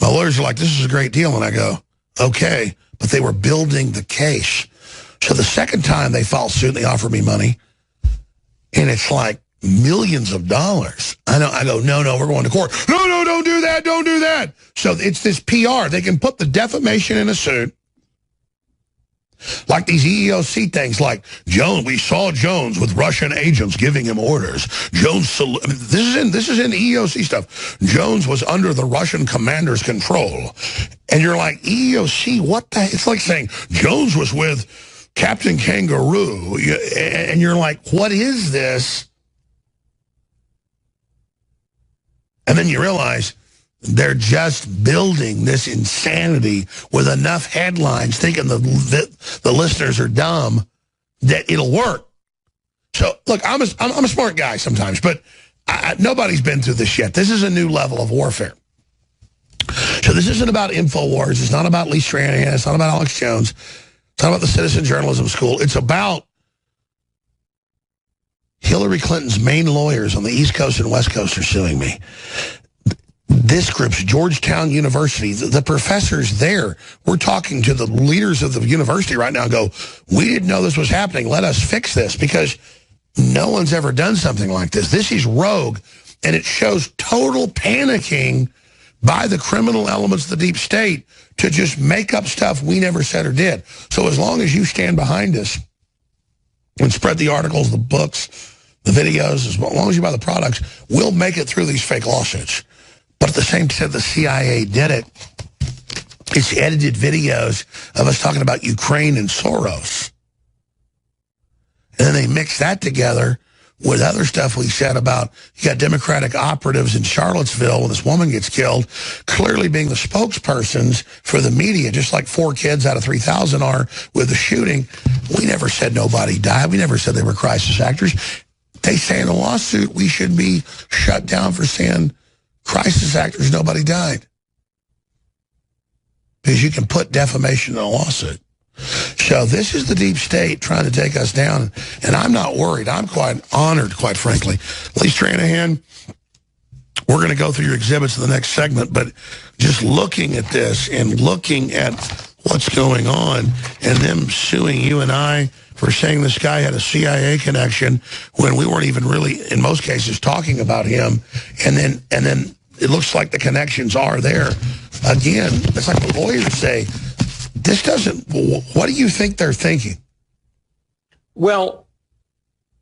My lawyers are like, this is a great deal. And I go, okay, but they were building the case. So the second time they filed suit, they offered me money, and it's like millions of dollars. I go, no, we're going to court. No, don't do that. So it's this PR. They can put the defamation in a suit, like these EEOC things, like we saw Jones with Russian agents giving him orders. This is in EEOC stuff. Jones was under the Russian commander's control, and you're like, EEOC, what the? It's like saying Jones was with Captain Kangaroo, and you're like, what is this? And then you realize they're just building this insanity with enough headlines, thinking the listeners are dumb, that it'll work. So, look, I'm a smart guy sometimes, but nobody's been through this yet. This is a new level of warfare. So this isn't about INFOWARS. It's not about Lee Stranahan. It's not about Alex Jones. It's not about the Citizen Journalism School. It's about Hillary Clinton's main lawyers on the East Coast and West Coast are suing me. This group's Georgetown University, the professors there, we're talking to the leaders of the university right now and go, we didn't know this was happening. Let us fix this, because no one's ever done something like this. This is rogue, and it shows total panicking by the criminal elements of the deep state to just make up stuff we never said or did. So as long as you stand behind us and spread the articles, the books, the videos, as long as you buy the products, we'll make it through these fake lawsuits. But at the same time, the CIA did it. It's edited videos of us talking about Ukraine and Soros. And then they mix that together with other stuff we said about, you got Democratic operatives in Charlottesville when this woman gets killed, clearly being the spokespersons for the media, just like 4 kids out of 3,000 are with the shooting. We never said nobody died. We never said they were crisis actors. They say in a lawsuit we should be shut down for saying crisis actors, nobody died. Because you can put defamation in a lawsuit. So this is the deep state trying to take us down, and I'm not worried. I'm quite honored, quite frankly. Lee Stranahan, we're going to go through your exhibits in the next segment, but just looking at this and looking at what's going on and them suing you and I for saying this guy had a CIA connection when we weren't even really, in most cases, talking about him, and then it looks like the connections are there. Again, it's like the lawyers say, this doesn't, what do you think they're thinking? Well,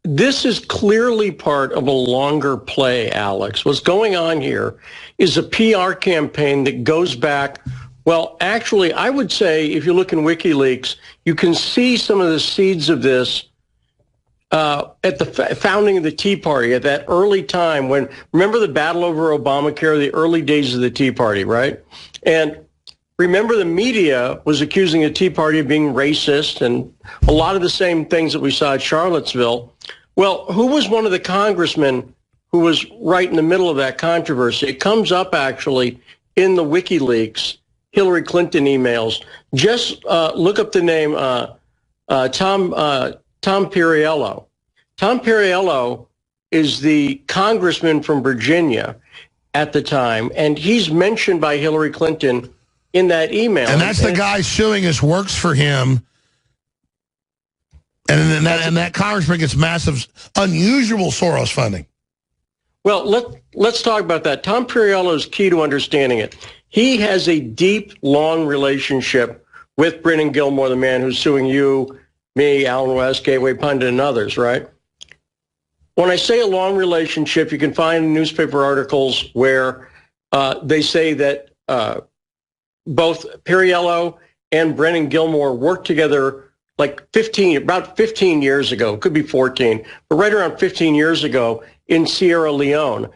this is clearly part of a longer play, Alex. What's going on here is a PR campaign that goes back, well, actually, I would say if you look in WikiLeaks, you can see some of the seeds of this at the founding of the Tea Party, at that early time when, remember the battle over Obamacare, the early days of the Tea Party, right? And remember, the media was accusing the Tea Party of being racist and a lot of the same things that we saw at Charlottesville. Well, who was one of the congressmen who was right in the middle of that controversy? It comes up, actually, in the WikiLeaks Hillary Clinton emails. Just look up the name Tom Perriello. Tom Perriello is the congressman from Virginia at the time, and he's mentioned by Hillary Clinton in that email. And that's the guy suing us works for him. And that congressman gets massive, unusual Soros funding. Well, let's talk about that. Tom Perriello is key to understanding it. He has a deep, long relationship with Brennan Gilmore, the man who's suing you, me, Alan West, Gateway Pundit, and others, right? When I say a long relationship, you can find newspaper articles where they say that both Perriello and Brennan Gilmore worked together like about 15 years ago, could be 14, but right around 15 years ago in Sierra Leone.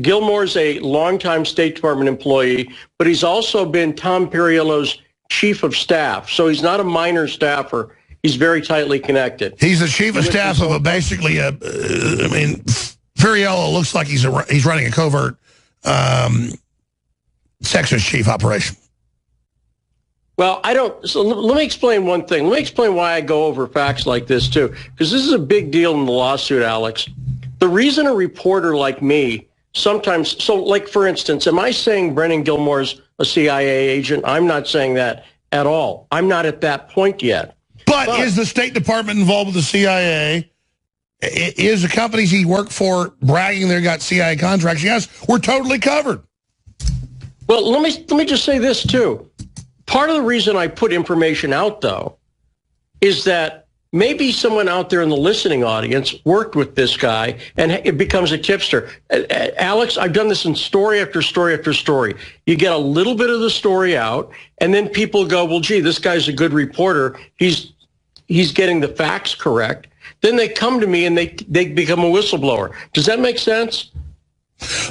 Gilmore's a longtime State Department employee, but he's also been Tom Perriello's chief of staff. So he's not a minor staffer. He's very tightly connected. He's the chief of staff of basically Perriello looks like he's running a covert sexist chief operation. Well, so let me explain one thing. Let me explain why I go over facts like this, too, because this is a big deal in the lawsuit, Alex. The reason a reporter like me sometimes, so like, for instance, am I saying Brennan Gilmore's a CIA agent? I'm not saying that at all. I'm not at that point yet. But is the State Department involved with the CIA? Is the companies he worked for bragging they got CIA contracts? Yes, we're totally covered. Well, let me just say this, too. Part of the reason I put information out, though, is that maybe someone out there in the listening audience worked with this guy and it becomes a tipster. Alex, I've done this in story after story after story. You get a little bit of the story out, and then people go, well, gee, this guy's a good reporter. He's getting the facts correct. Then they come to me and they become a whistleblower. Does that make sense?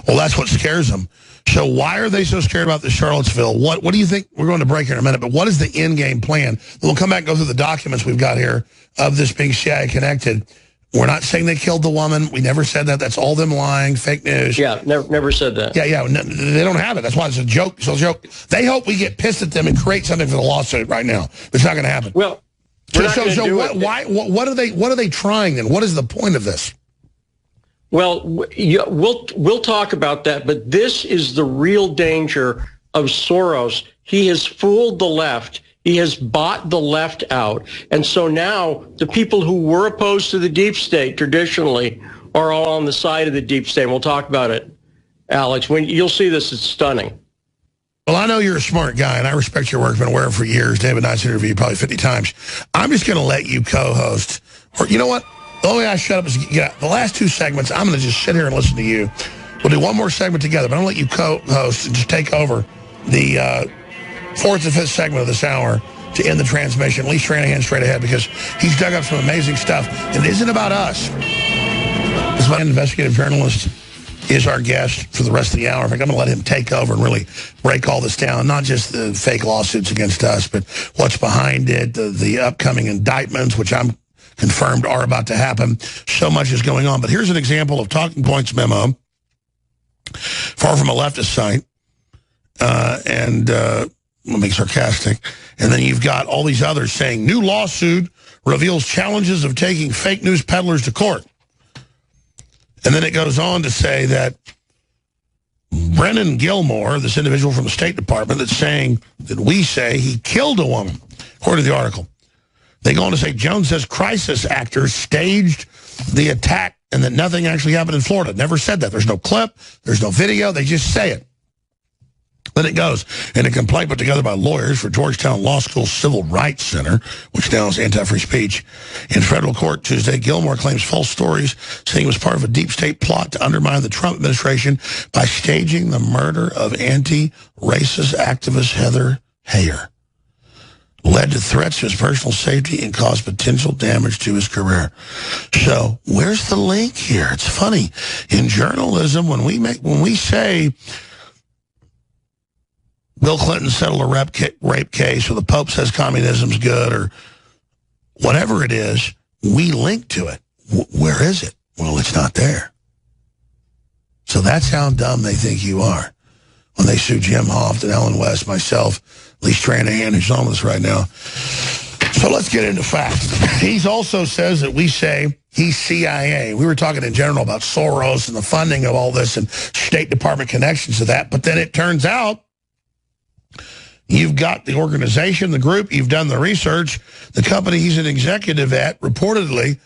Well, that's what scares them. So why are they so scared about the Charlottesville? What do you think? We're going to break here in a minute, but what is the end game plan? We'll come back and go through the documents we've got here of this being CIA connected. We're not saying they killed the woman. We never said that. That's all them lying, fake news. Yeah, never said that. Yeah, they don't have it. That's why it's a joke. It's a joke. They hope we get pissed at them and create something for the lawsuit right now. But it's not going to happen. Well, what are they trying then? What is the point of this? Well, we'll talk about that, but this is the real danger of Soros. He has fooled the left. He has bought the left out. And so now the people who were opposed to the deep state traditionally are all on the side of the deep state. We'll talk about it, Alex. When you'll see this, it's stunning. Well, I know you're a smart guy, and I respect your work. I've been aware of it for years. David Knight's interviewed probably 50 times. I'm just going to let you co-host. Or you know what? The only way I shut up is the last two segments, I'm going to just sit here and listen to you. We'll do one more segment together, but I'm going to let you co-host and just take over the fourth and fifth segment of this hour to end the transmission. Lee Stranahan straight ahead, because he's dug up some amazing stuff. And it isn't about us. This investigative journalist is our guest for the rest of the hour. In fact, I'm going to let him take over and really break all this down, not just the fake lawsuits against us, but what's behind it, the upcoming indictments, which I'm confirmed are about to happen. So much is going on. But here's an example of Talking Points memo, far from a leftist site, and let me be sarcastic. And then you've got all these others saying, new lawsuit reveals challenges of taking fake news peddlers to court. And then it goes on to say that Brennan Gilmore, this individual from the State Department, that's saying that we say he killed a woman, according to the article. They go on to say Jones says crisis actors staged the attack and that nothing actually happened in Florida. Never said that. There's no clip. There's no video. They just say it. Then it goes in a complaint put together by lawyers for Georgetown Law School's Civil Rights Center, which now is anti-free speech. In federal court Tuesday, Gilmore claims false stories, saying he was part of a deep state plot to undermine the Trump administration by staging the murder of anti-racist activist Heather Heyer. Led to threats to his personal safety and caused potential damage to his career. So where's the link here? It's funny. In journalism, when we say Bill Clinton settled a rape case, or the Pope says communism's good, or whatever it is, we link to it. Where is it? Well, it's not there. So that's how dumb they think you are when they sue Jim Hoft and Ellen West, myself, Lee Stranahan, who's on this right now. So let's get into facts. He also says that we say he's CIA. We were talking in general about Soros and the funding of all this and State Department connections to that. But then it turns out you've got the organization, the group, you've done the research. The company he's an executive at reportedly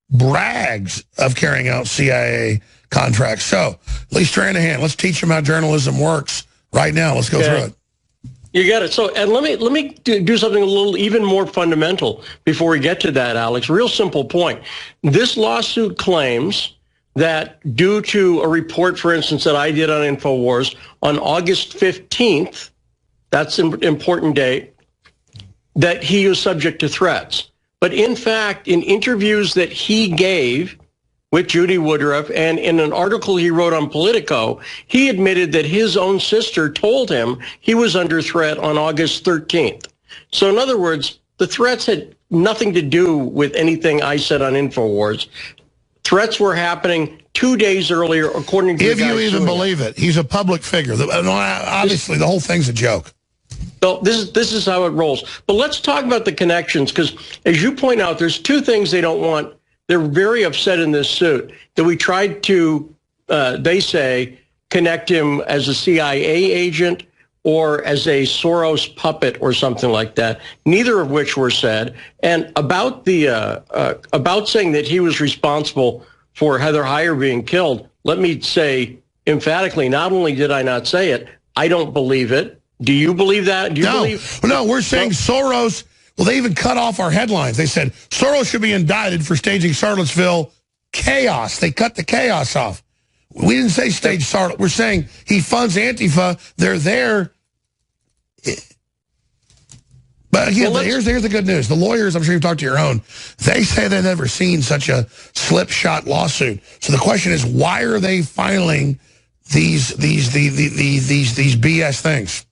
brags of carrying out CIA contracts. So, Lee Stranahan, let's teach him how journalism works right now. Let's go through it. You got it. So, and let me do something a little even more fundamental before we get to that, Alex. Real simple point. This lawsuit claims that due to a report, for instance, that I did on INFOWARS on August 15th, that's an important date, that he was subject to threats. But in fact, in interviews that he gave with Judy Woodruff and in an article he wrote on Politico, he admitted that his own sister told him he was under threat on August 13th. So in other words, the threats had nothing to do with anything I said on INFOWARS. Threats were happening 2 days earlier, according to if you even believe it. He's a public figure. Obviously, the whole thing's a joke. So this is how it rolls. But let's talk about the connections, because as you point out, there's two things they don't want. They're very upset in this suit that we tried to, they say, connect him as a CIA agent or as a Soros puppet or something like that, neither of which were said. And about about saying that he was responsible for Heather Heyer being killed, let me say emphatically, not only did I not say it, I don't believe it. Do you believe that? Do you believe? No, we're saying Soros. Well, they even cut off our headlines. They said Soros should be indicted for staging Charlottesville chaos. They cut the chaos off. We didn't say stage Charlotte. We're saying he funds Antifa. They're there. But again, here's the good news. The lawyers, I'm sure you've talked to your own, they say they've never seen such a slipshod lawsuit. So the question is, why are they filing these BS things?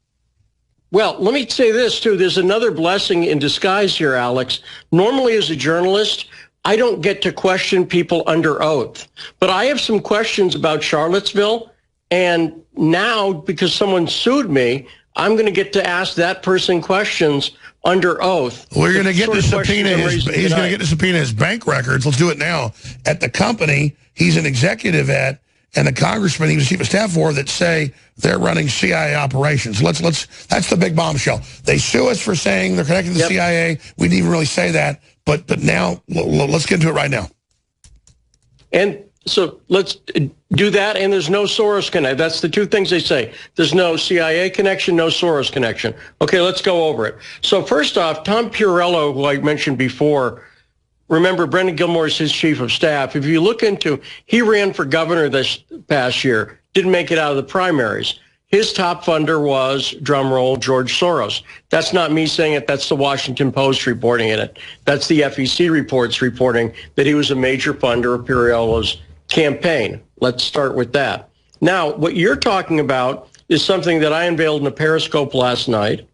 Well, let me say this, too. There's another blessing in disguise here, Alex. Normally, as a journalist, I don't get to question people under oath. But I have some questions about Charlottesville. And now, because someone sued me, I'm going to get to ask that person questions under oath. We're going to get to subpoena he's going to get to subpoena his bank records. Let's do it now. At the company he's an executive at, and the congressman he was chief of staff for, that say they're running CIA operations. That's the big bombshell. They sue us for saying they're connected to the CIA. We didn't even really say that, but now let's get into it right now. And so let's do that, and there's no Soros connection. That's the two things they say. There's no CIA connection, no Soros connection. Okay, let's go over it. So first off, Tom Piorello, who I mentioned before, remember, Brendan Gilmore is his chief of staff. If you look into, he ran for governor this past year, didn't make it out of the primaries. His top funder was, drum roll, George Soros. That's not me saying it. That's the Washington Post reporting it. That's the FEC reports reporting that he was a major funder of Piorello's campaign. Let's start with that. Now, what you're talking about is something that I unveiled in a Periscope last night.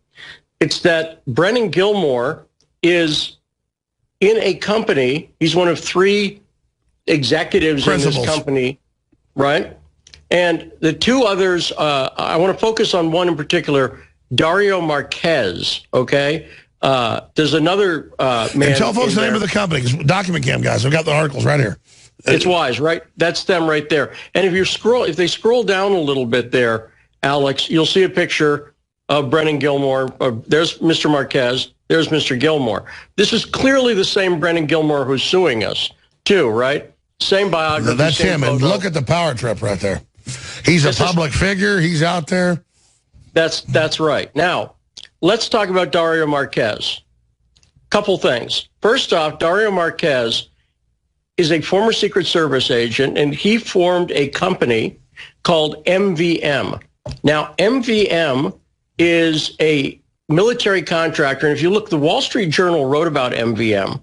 It's that Brendan Gilmore is in a company. He's one of three executives in this company, right? And the two others, I want to focus on one in particular, Dario Marquez, okay? There's another man. And tell folks the name of the company, because Document Cam guys, I've got the articles right here. It's Wise, right? That's them right there. And if they scroll down a little bit there, Alex, you'll see a picture of Brendan Gilmore. There's Mr. Marquez. There's Mr. Gilmore. This is clearly the same Brendan Gilmore who's suing us, too, right? Same biography. That's him. Photo. And look at the power trip right there. He's a public figure. He's out there. That's right. Now, let's talk about Dario Marquez. Couple things. First off, Dario Marquez is a former Secret Service agent, and he formed a company called MVM. Now, MVM is a military contractor, and if you look, the Wall Street Journal wrote about MVM.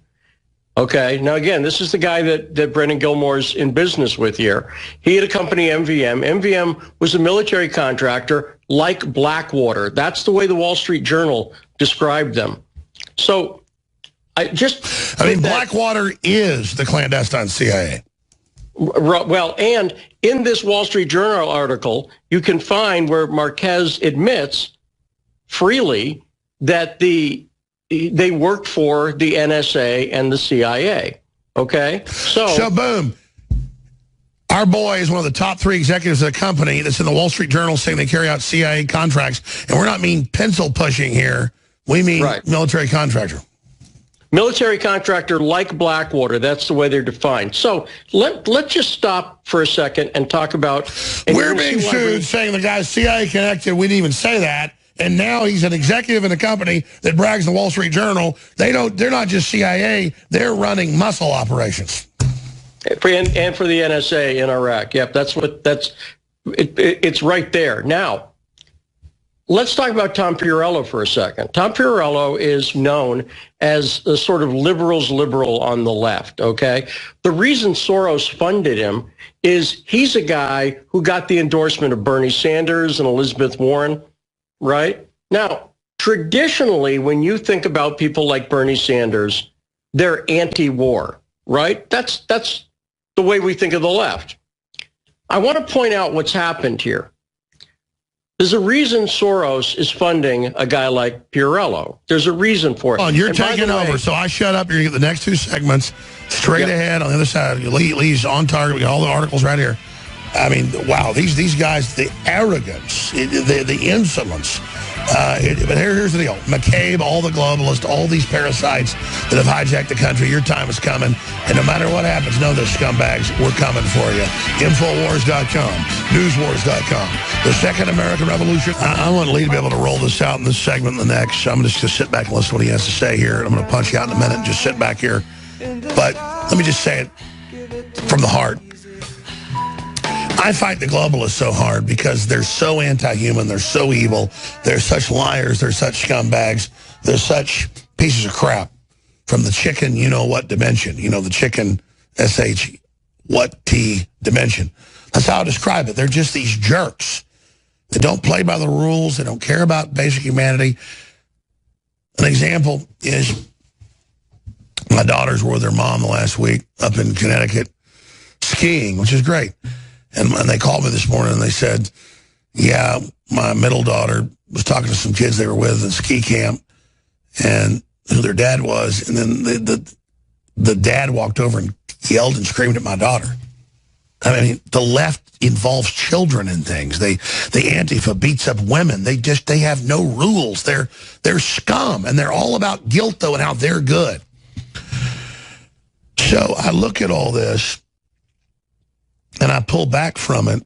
Okay, now again, this is the guy that Brendan Gilmore's in business with here. He had a company, MVM. MVM was a military contractor like Blackwater. That's the way the Wall Street Journal described them. So, Blackwater is the clandestine CIA. Well, and in this Wall Street Journal article, you can find where Marquez admits freely that the they worked for the NSA and the CIA. Okay? So boom. Our boy is one of the top 3 executives of the company that's in the Wall Street Journal saying they carry out CIA contracts. And we're not mean pencil pushing here. We mean military contractor. Military contractor like Blackwater. That's the way they're defined. So let's just stop for a second and talk about... We're being sued saying the guy's CIA connected. We didn't even say that. And now he's an executive in a company that brags in the Wall Street Journal. They're not just CIA. They're running muscle operations. And for the NSA in Iraq. Yep, it's right there. Now, let's talk about Tom Pirello for a second. Tom Pirello is known as a sort of liberal on the left, okay? The reason Soros funded him is he's a guy who got the endorsement of Bernie Sanders and Elizabeth Warren, right? Now, traditionally, when you think about people like Bernie Sanders, they're anti-war, right? That's the way we think of the left. I want to point out what's happened here. There's a reason Soros is funding a guy like Pirello. There's a reason for it. You're taking over, so I shut up. You're going to get the next 2 segments straight ahead on the other side. Lee's on target. We got all the articles right here. I mean, wow, these guys, the arrogance, the insolence. But here's the deal. McCabe, all the globalists, all these parasites that have hijacked the country, your time is coming. And no matter what happens, know this, scumbags, we're coming for you. INFOWARS.com, NewsWars.com. The Second American Revolution. I want Lee to be able to roll this out in this segment and the next. I'm just going to sit back and listen to what he has to say here. And I'm going to punch you out in a minute and just sit back here. But let me just say it from the heart. I fight the globalists so hard because they're so anti-human, they're so evil, they're such liars, they're such scumbags, they're such pieces of crap from the chicken you-know-what dimension, the chicken S-H-what-T dimension. That's how I describe it. They're just these jerks that don't play by the rules, they don't care about basic humanity. An example is my daughters were with their mom the last week up in Connecticut skiing, which is great. And they called me this morning and they said, yeah, my middle daughter was talking to some kids they were with in ski camp and who their dad was. And then the dad walked over and yelled and screamed at my daughter. I mean, the left involves children in things. The Antifa beats up women. They have no rules. They're scum, and they're all about guilt, though, and how they're good. So I look at all this, and I pull back from it.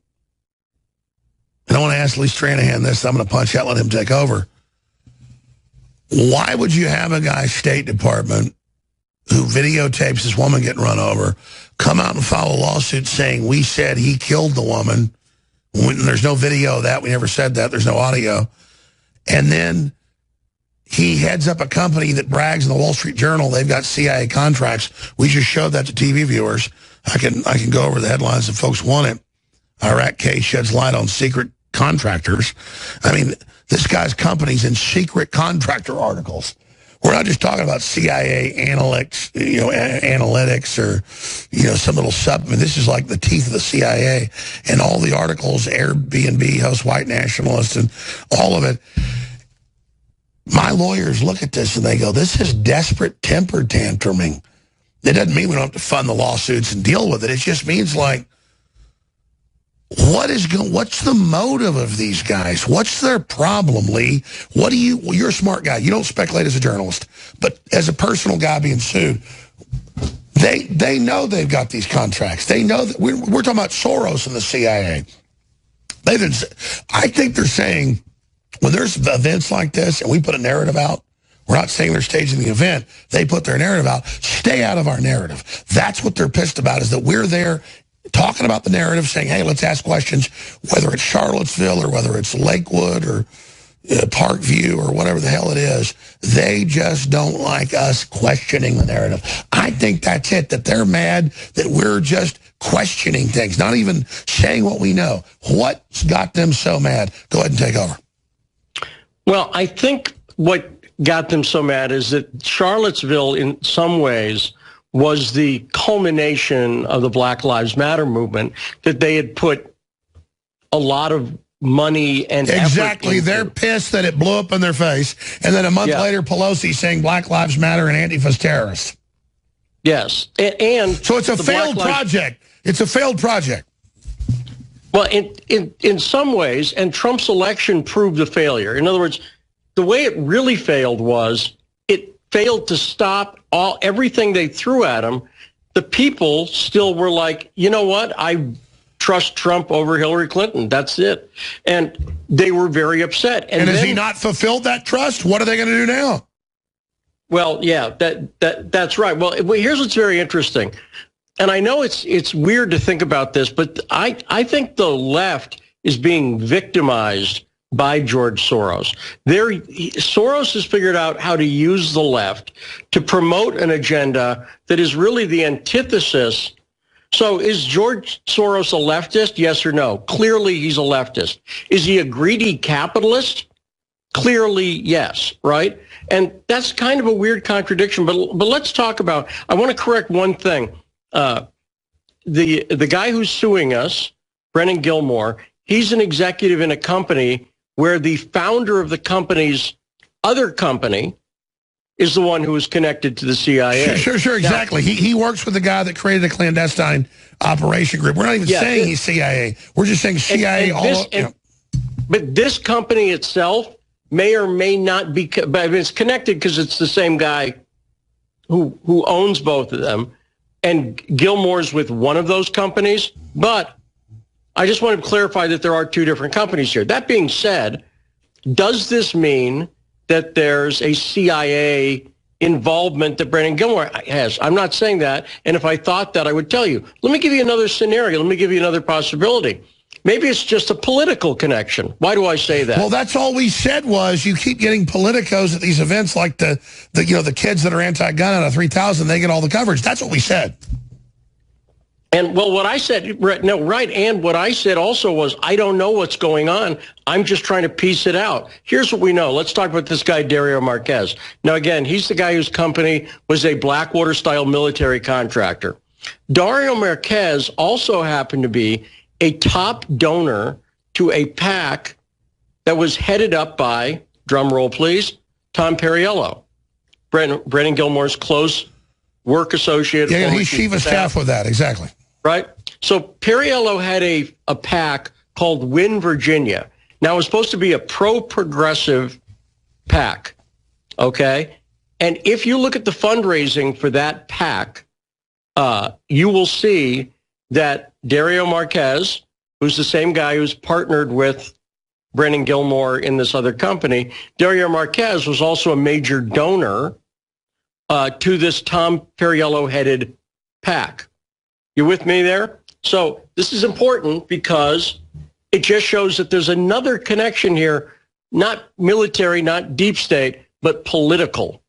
And I want to ask Lee Stranahan this. I'm going to punch out, let him take over. Why would you have a guy, State Department, who videotapes this woman getting run over, come out and file a lawsuit saying we said he killed the woman? When there's no video of that. We never said that. There's no audio. And then he heads up a company that brags in the Wall Street Journal they've got CIA contracts. We just showed that to TV viewers. I can go over the headlines if folks want it. Iraq case sheds light on secret contractors. I mean, this guy's company's in secret contractor articles. We're not just talking about CIA analytics, analytics or, some little sub. I mean, this is like the teeth of the CIA and all the articles, Airbnb, host white nationalists, and all of it. My lawyers look at this and they go, this is desperate temper tantruming. It doesn't mean we don't have to fund the lawsuits and deal with it. It just means like, what's the motive of these guys? What's their problem, Lee? You're a smart guy. You don't speculate as a journalist, but as a personal guy being sued, they know they've got these contracts. They know that we're talking about Soros and the CIA. I think they're saying when there's events like this and we put a narrative out, we're not saying they're staging the event. They put their narrative out. Stay out of our narrative. That's what they're pissed about, is that we're there talking about the narrative, saying, hey, let's ask questions, whether it's Charlottesville or whether it's Lakewood or Parkview or whatever the hell it is. They just don't like us questioning the narrative. I think that's it, that they're mad that we're just questioning things, not even saying what we know. What's got them so mad? Go ahead and take over. Well, I think what got them so mad is that Charlottesville, in some ways, was the culmination of the Black Lives Matter movement, that they had put a lot of money and exactly. effort They're pissed that it blew up in their face, and then a month later, Pelosi saying Black Lives Matter and Antifa's terrorists. Yes, and so it's a failed project. It's a failed project. Well, in some ways, and Trump's election proved a failure. In other words, the way it really failed was it failed to stop everything they threw at him. The people still were like, you know what? I trust Trump over Hillary Clinton. That's it. And they were very upset. And has he not fulfilled that trust? What are they going to do now? Well, yeah, that's right. Well, here's what's very interesting. And I know it's weird to think about this, but I think the left is being victimized by George Soros. Soros has figured out how to use the left to promote an agenda that is really the antithesis. So is George Soros a leftist? Yes or no? Clearly he's a leftist. Is he a greedy capitalist? Clearly yes, right? And that's kind of a weird contradiction, but let's talk about, I want to correct one thing. The guy who's suing us, Brennan Gilmore, he's an executive in a company where the founder of the company's other company is the one who is connected to the CIA. Sure, exactly. Now, he works with the guy that created a clandestine operation group. We're not even saying he's CIA. We're just saying CIA But this company itself may or may not be, but it's connected because it's the same guy who owns both of them. And Gilmore's with one of those companies. But I just want to clarify that there are two different companies here. That being said, does this mean that there's a CIA involvement that Brennan Gilmore has? I'm not saying that. And if I thought that, I would tell you. Let me give you another scenario. Let me give you another possibility. Maybe it's just a political connection. Why do I say that? Well, that's all we said was you keep getting politicos at these events like the kids that are anti-gun out of 3,000, they get all the coverage. That's what we said. And, well, what I said, no, right, and what I said also was, I don't know what's going on. I'm just trying to piece it out. Here's what we know. Let's talk about this guy, Dario Marquez. Now, again, he's the guy whose company was a Blackwater-style military contractor. Dario Marquez also happened to be a top donor to a PAC that was headed up by, drum roll please, Tom Perriello, Brennan Gilmore's close work associate. Yeah, he's chief of staff with that, exactly. Right? So Perriello had a PAC called Win Virginia. Now, it was supposed to be a pro-progressive PAC, okay? And if you look at the fundraising for that PAC, you will see that Dario Marquez, who's the same guy who's partnered with Brennan Gilmore in this other company, Dario Marquez was also a major donor to this Tom Perriello-headed PAC. You with me there? So this is important because it just shows that there's another connection here, not military, not deep state, but political.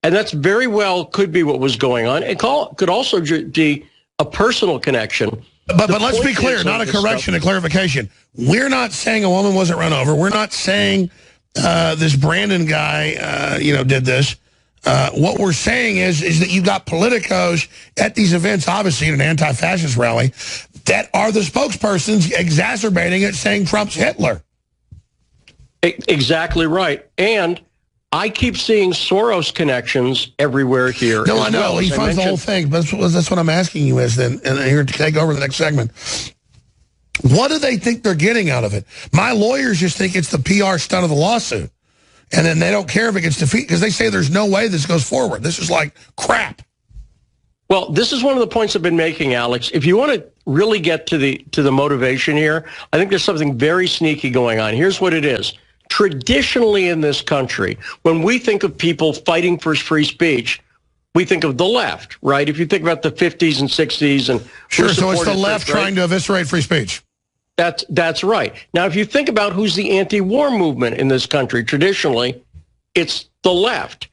And that's very well could be what was going on. It could also be a personal connection. But let's be clear, not a correction, a clarification. We're not saying a woman wasn't run over. We're not saying this Brandon guy, did this. What we're saying is that you got politicos at these events, obviously at an anti-fascist rally, that are the spokespersons exacerbating it, saying Trump's Hitler. Exactly right. And I keep seeing Soros connections everywhere here. No, I know. Well, he funds the whole thing. But that's what I'm asking you is then, and here to take over the next segment. What do they think they're getting out of it? My lawyers just think it's the PR stunt of the lawsuit. And then they don't care if it gets defeated because they say there's no way this goes forward. This is like crap. Well, this is one of the points I've been making, Alex. If you want to really get to the motivation here, I think there's something very sneaky going on. Here's what it is. Traditionally in this country, when we think of people fighting for free speech, we think of the left, right? If you think about the 50s and 60s and sure, so it's the left trying to eviscerate free speech. That's right. Now, if you think about who's the anti-war movement in this country, traditionally, it's the left.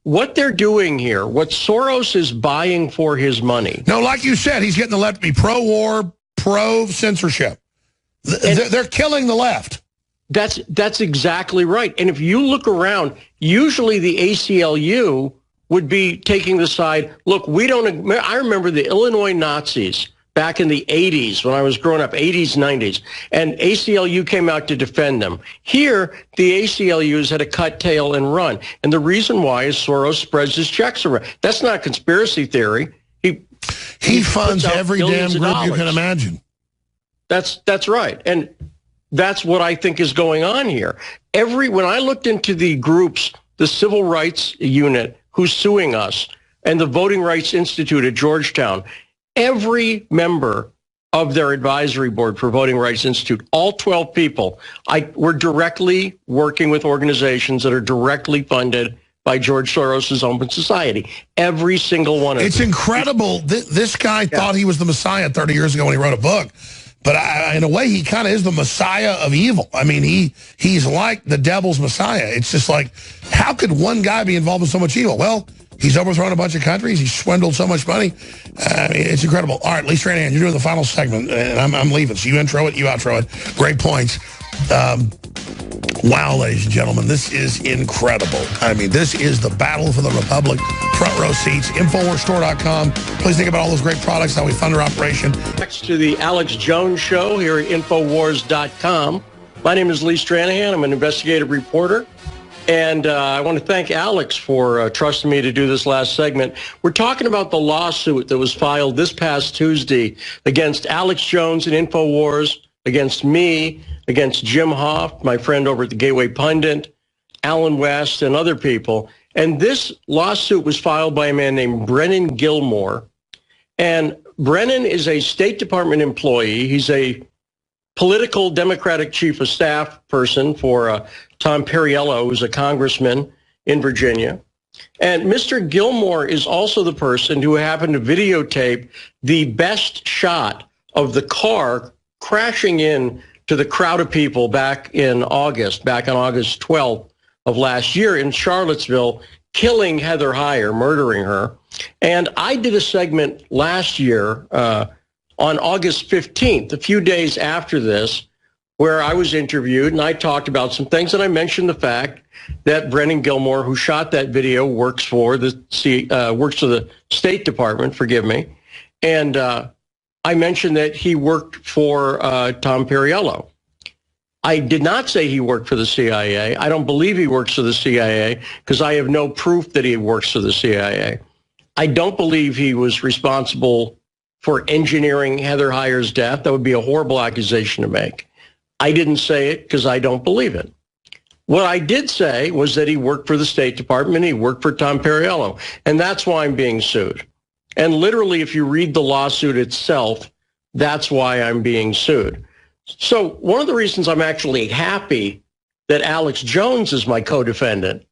What they're doing here, what Soros is buying for his money. No, like you said, he's getting the left to be pro-war, pro-censorship. They're killing the left. That's exactly right. And if you look around, usually the ACLU would be taking the side, look, we don't, I remember the Illinois Nazis back in the 80s when I was growing up, 80s, 90s, and ACLU came out to defend them. Here, the ACLUs had a cut tail and run, and the reason why is Soros spreads his checks around. That's not conspiracy theory. He funds every damn group you can imagine. That's right, and that's what I think is going on here. When I looked into the groups, the Civil Rights Unit who's suing us, and the Voting Rights Institute at Georgetown, every member of their advisory board for Voting Rights Institute, all 12 people, were directly working with organizations that are directly funded by George Soros' Open Society. Every single one of them. It's incredible. This guy thought he was the Messiah 30 years ago when he wrote a book. But in a way, he kind of is the Messiah of evil. I mean, he's like the devil's Messiah. It's just like, how could one guy be involved in so much evil? Well, he's overthrown a bunch of countries. He's swindled so much money. I mean, it's incredible. All right, Lee Stranahan, you're doing the final segment, and I'm leaving. So you intro it, you outro it. Great points. Wow, ladies and gentlemen, this is incredible. I mean, this is the battle for the Republic. Front row seats, InfoWarsStore.com. Please think about all those great products, how we fund our operation. Next to the Alex Jones Show here at InfoWars.com. My name is Lee Stranahan. I'm an investigative reporter. And I want to thank Alex for trusting me to do this last segment. We're talking about the lawsuit that was filed this past Tuesday against Alex Jones and InfoWars, against me, against Jim Hoft, my friend over at the Gateway Pundit, Alan West, and other people. And this lawsuit was filed by a man named Brennan Gilmore. And Brennan is a State Department employee. He's a political Democratic chief of staff person for Tom Perriello, who's a congressman in Virginia. And Mr. Gilmore is also the person who happened to videotape the best shot of the car crashing in to the crowd of people back on August 12th of last year in Charlottesville, killing Heather Heyer, murdering her. And I did a segment last year on August 15th, a few days after this, where I was interviewed and I talked about some things, and I mentioned the fact that Brennan Gilmore, who shot that video, works for the State Department, forgive me, and I mentioned that he worked for Tom Perriello. I did not say he worked for the CIA. I don't believe he works for the CIA because I have no proof that he works for the CIA. I don't believe he was responsible for engineering Heather Heyer's death. That would be a horrible accusation to make. I didn't say it because I don't believe it. What I did say was that he worked for the State Department, he worked for Tom Perriello, and that's why I'm being sued. And literally, if you read the lawsuit itself, that's why I'm being sued. So one of the reasons I'm actually happy that Alex Jones is my co-defendant,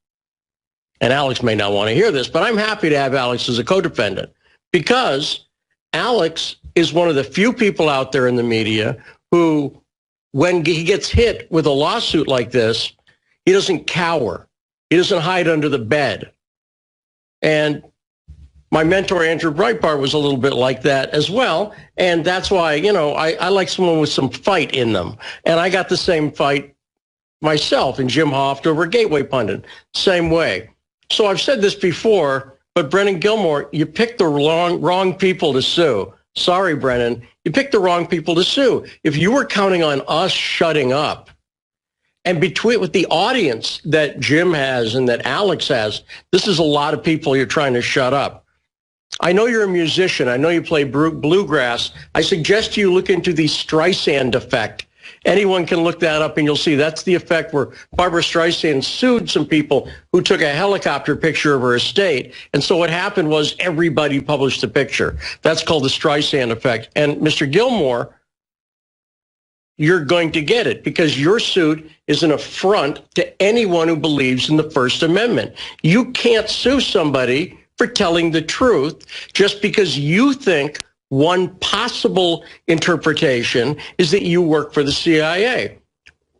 and Alex may not want to hear this, but I'm happy to have Alex as a co-defendant because Alex is one of the few people out there in the media who, when he gets hit with a lawsuit like this, he doesn't cower. He doesn't hide under the bed. And my mentor, Andrew Breitbart, was a little bit like that as well. And that's why, I like someone with some fight in them. And I got the same fight myself and Jim Hoft over Gateway Pundit. Same way. So I've said this before, but Brennan Gilmore, you picked the wrong people to sue. Sorry, Brennan. You picked the wrong people to sue. If you were counting on us shutting up, and with the audience that Jim has and that Alex has, this is a lot of people you're trying to shut up. I know you're a musician. I know you play bluegrass. I suggest you look into the Streisand effect. Anyone can look that up and you'll see that's the effect where Barbara Streisand sued some people who took a helicopter picture of her estate. And so what happened was everybody published the picture. That's called the Streisand effect. And Mr. Gilmore, you're going to get it because your suit is an affront to anyone who believes in the First Amendment. You can't sue somebody for telling the truth just because you think one possible interpretation is that you work for the CIA.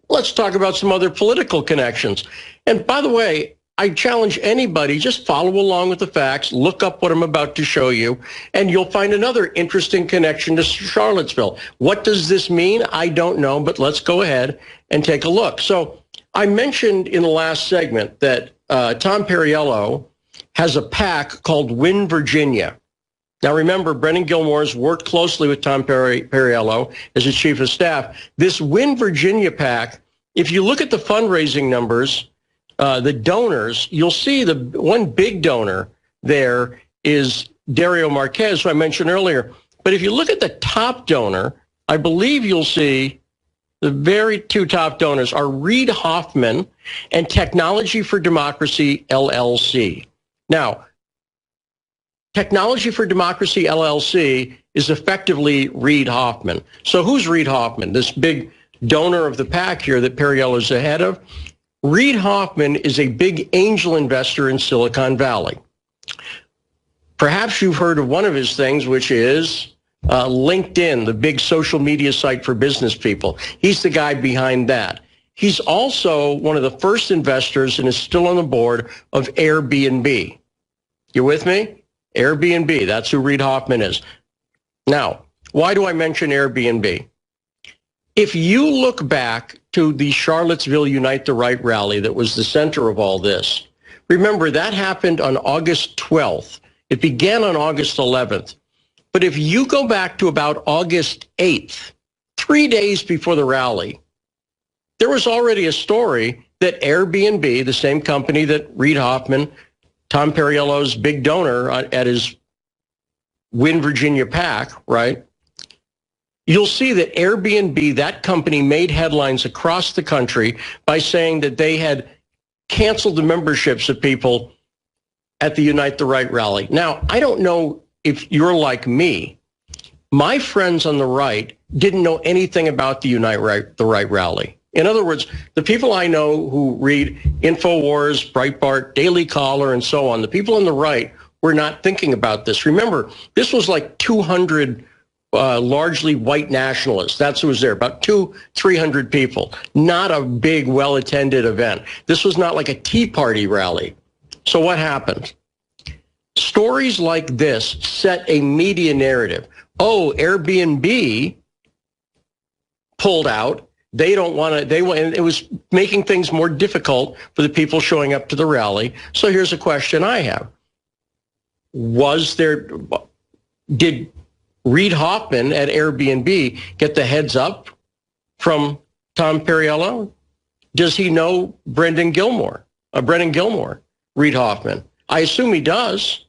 Let's talk about some other political connections. And by the way, I challenge anybody, just follow along with the facts, look up what I'm about to show you, and you'll find another interesting connection to Charlottesville. What does this mean? I don't know, but let's go ahead and take a look. So I mentioned in the last segment that Tom Perriello has a PAC called Win Virginia. Now, remember, Brendan Gilmore's worked closely with Tom Perriello as his chief of staff. This Win Virginia PAC, if you look at the fundraising numbers, the donors, you'll see the one big donor there is Dario Marquez, who I mentioned earlier. But if you look at the top donor, I believe you'll see the very two top donors are Reid Hoffman and Technology for Democracy, LLC. Now, Technology for Democracy, LLC is effectively Reid Hoffman. So who's Reid Hoffman, this big donor of the PAC here that Perriello's ahead of? Reid Hoffman is a big angel investor in Silicon Valley. Perhaps you've heard of one of his things, which is LinkedIn, the big social media site for business people. He's the guy behind that. He's also one of the first investors and is still on the board of Airbnb. You with me? Airbnb, that's who Reid Hoffman is. Now, why do I mention Airbnb? If you look back to the Charlottesville Unite the Right rally that was the center of all this, remember that happened on August 12th. It began on August 11th. But if you go back to about August 8th, 3 days before the rally, there was already a story that Airbnb, the same company that Reid Hoffman, Tom Perriello's big donor at his Win Virginia PAC, right? You'll see that Airbnb, that company, made headlines across the country by saying that they had canceled the memberships of people at the Unite the Right rally. Now, I don't know if you're like me. My friends on the right didn't know anything about the Unite the Right rally. In other words, the people I know who read INFOWARS, Breitbart, Daily Caller, and so on, the people on the right were not thinking about this. Remember, this was like 200 largely white nationalists. That's who was there, about 300 people. Not a big, well-attended event. This was not like a Tea Party rally. So what happened? Stories like this set a media narrative. Oh, Airbnb pulled out. They don't want to, it was making things more difficult for the people showing up to the rally. So here's a question I have. Did Reid Hoffman at Airbnb get the heads up from Tom Perriello? Does he know Brendan Gilmore, Reid Hoffman? I assume he does.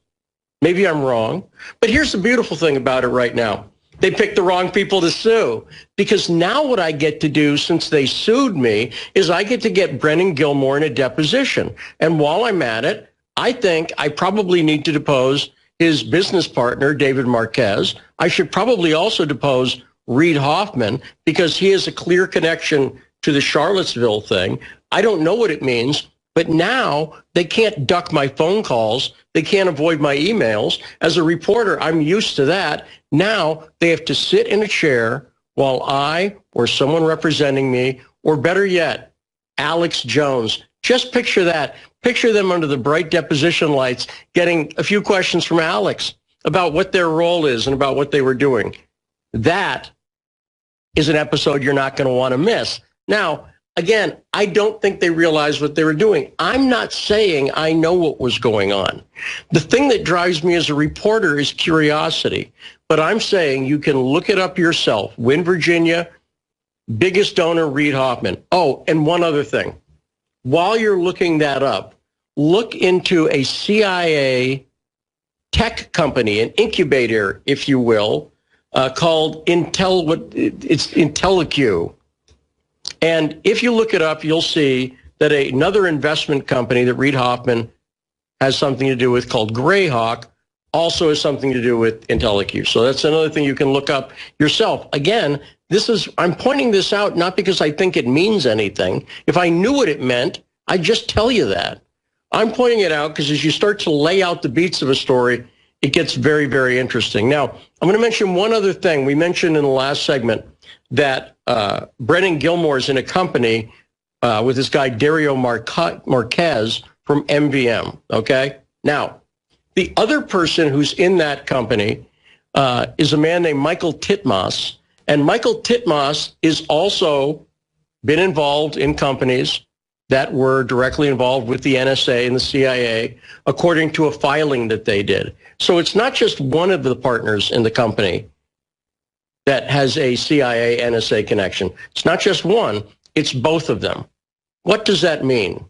Maybe I'm wrong. But here's the beautiful thing about it right now. They picked the wrong people to sue, because now what I get to do, since they sued me, is I get to get Brendan Gilmore in a deposition. And while I'm at it, I think I probably need to depose his business partner, David Marquez. I should probably also depose Reid Hoffman, because he has a clear connection to the Charlottesville thing. I don't know what it means, but now they can't duck my phone calls. They can't avoid my emails. As a reporter, I'm used to that. Now they have to sit in a chair while I or someone representing me, or better yet, Alex Jones. Just picture that. Picture them under the bright deposition lights getting a few questions from Alex about what their role is and about what they were doing. That is an episode you're not going to want to miss. Now, again, I don't think they realized what they were doing. I'm not saying I know what was going on. The thing that drives me as a reporter is curiosity. But I'm saying you can look it up yourself. Win Virginia, biggest donor, Reid Hoffman. Oh, and one other thing. While you're looking that up, look into a CIA tech company, an incubator, if you will, called IntelliQ. And if you look it up, you'll see that another investment company that Reid Hoffman has something to do with, called Greyhawk, also has something to do with IntelliQ. So that's another thing you can look up yourself. Again, I'm pointing this out not because I think it means anything. If I knew what it meant, I'd just tell you that. I'm pointing it out because as you start to lay out the beats of a story, it gets very, very interesting. Now, I'm going to mention one other thing. We mentioned in the last segment that Brendan Gilmore is in a company with this guy Dario Marquez from MVM, okay? Now, the other person who's in that company is a man named Michael Titmus, and Michael Titmus is also been involved in companies that were directly involved with the NSA and the CIA, according to a filing that they did. So it's not just one of the partners in the company that has a CIA NSA connection. It's not just one, it's both of them. What does that mean?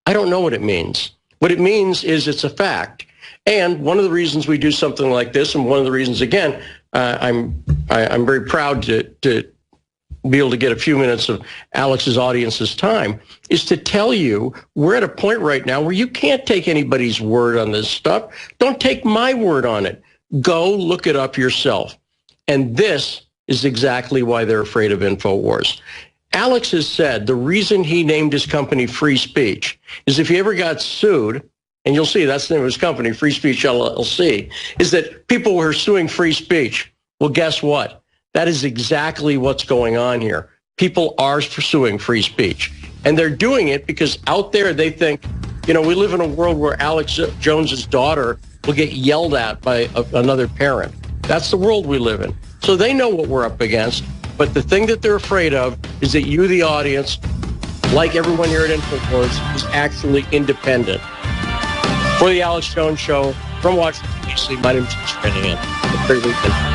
I don't know what it means. What it means is it's a fact. And one of the reasons we do something like this, and one of the reasons, again, I'm very proud to be able to get a few minutes of Alex's audience's time, is to tell you we're at a point right now where you can't take anybody's word on this stuff. Don't take my word on it. Go look it up yourself. And this is exactly why they're afraid of INFOWARS. Alex has said the reason he named his company Free Speech is if he ever got sued, and you'll see that's the name of his company, Free Speech LLC, is that people were suing free speech. Well, guess what? That is exactly what's going on here. People are pursuing free speech. And they're doing it because out there they think, you know, we live in a world where Alex Jones's daughter will get yelled at by another parent. That's the world we live in. So they know what we're up against. But the thing that they're afraid of is that you, the audience, like everyone here at INFOWARS, is actually independent. For the Alex Jones Show from Washington, D.C., my name is Chris Shanahan. Have a great weekend.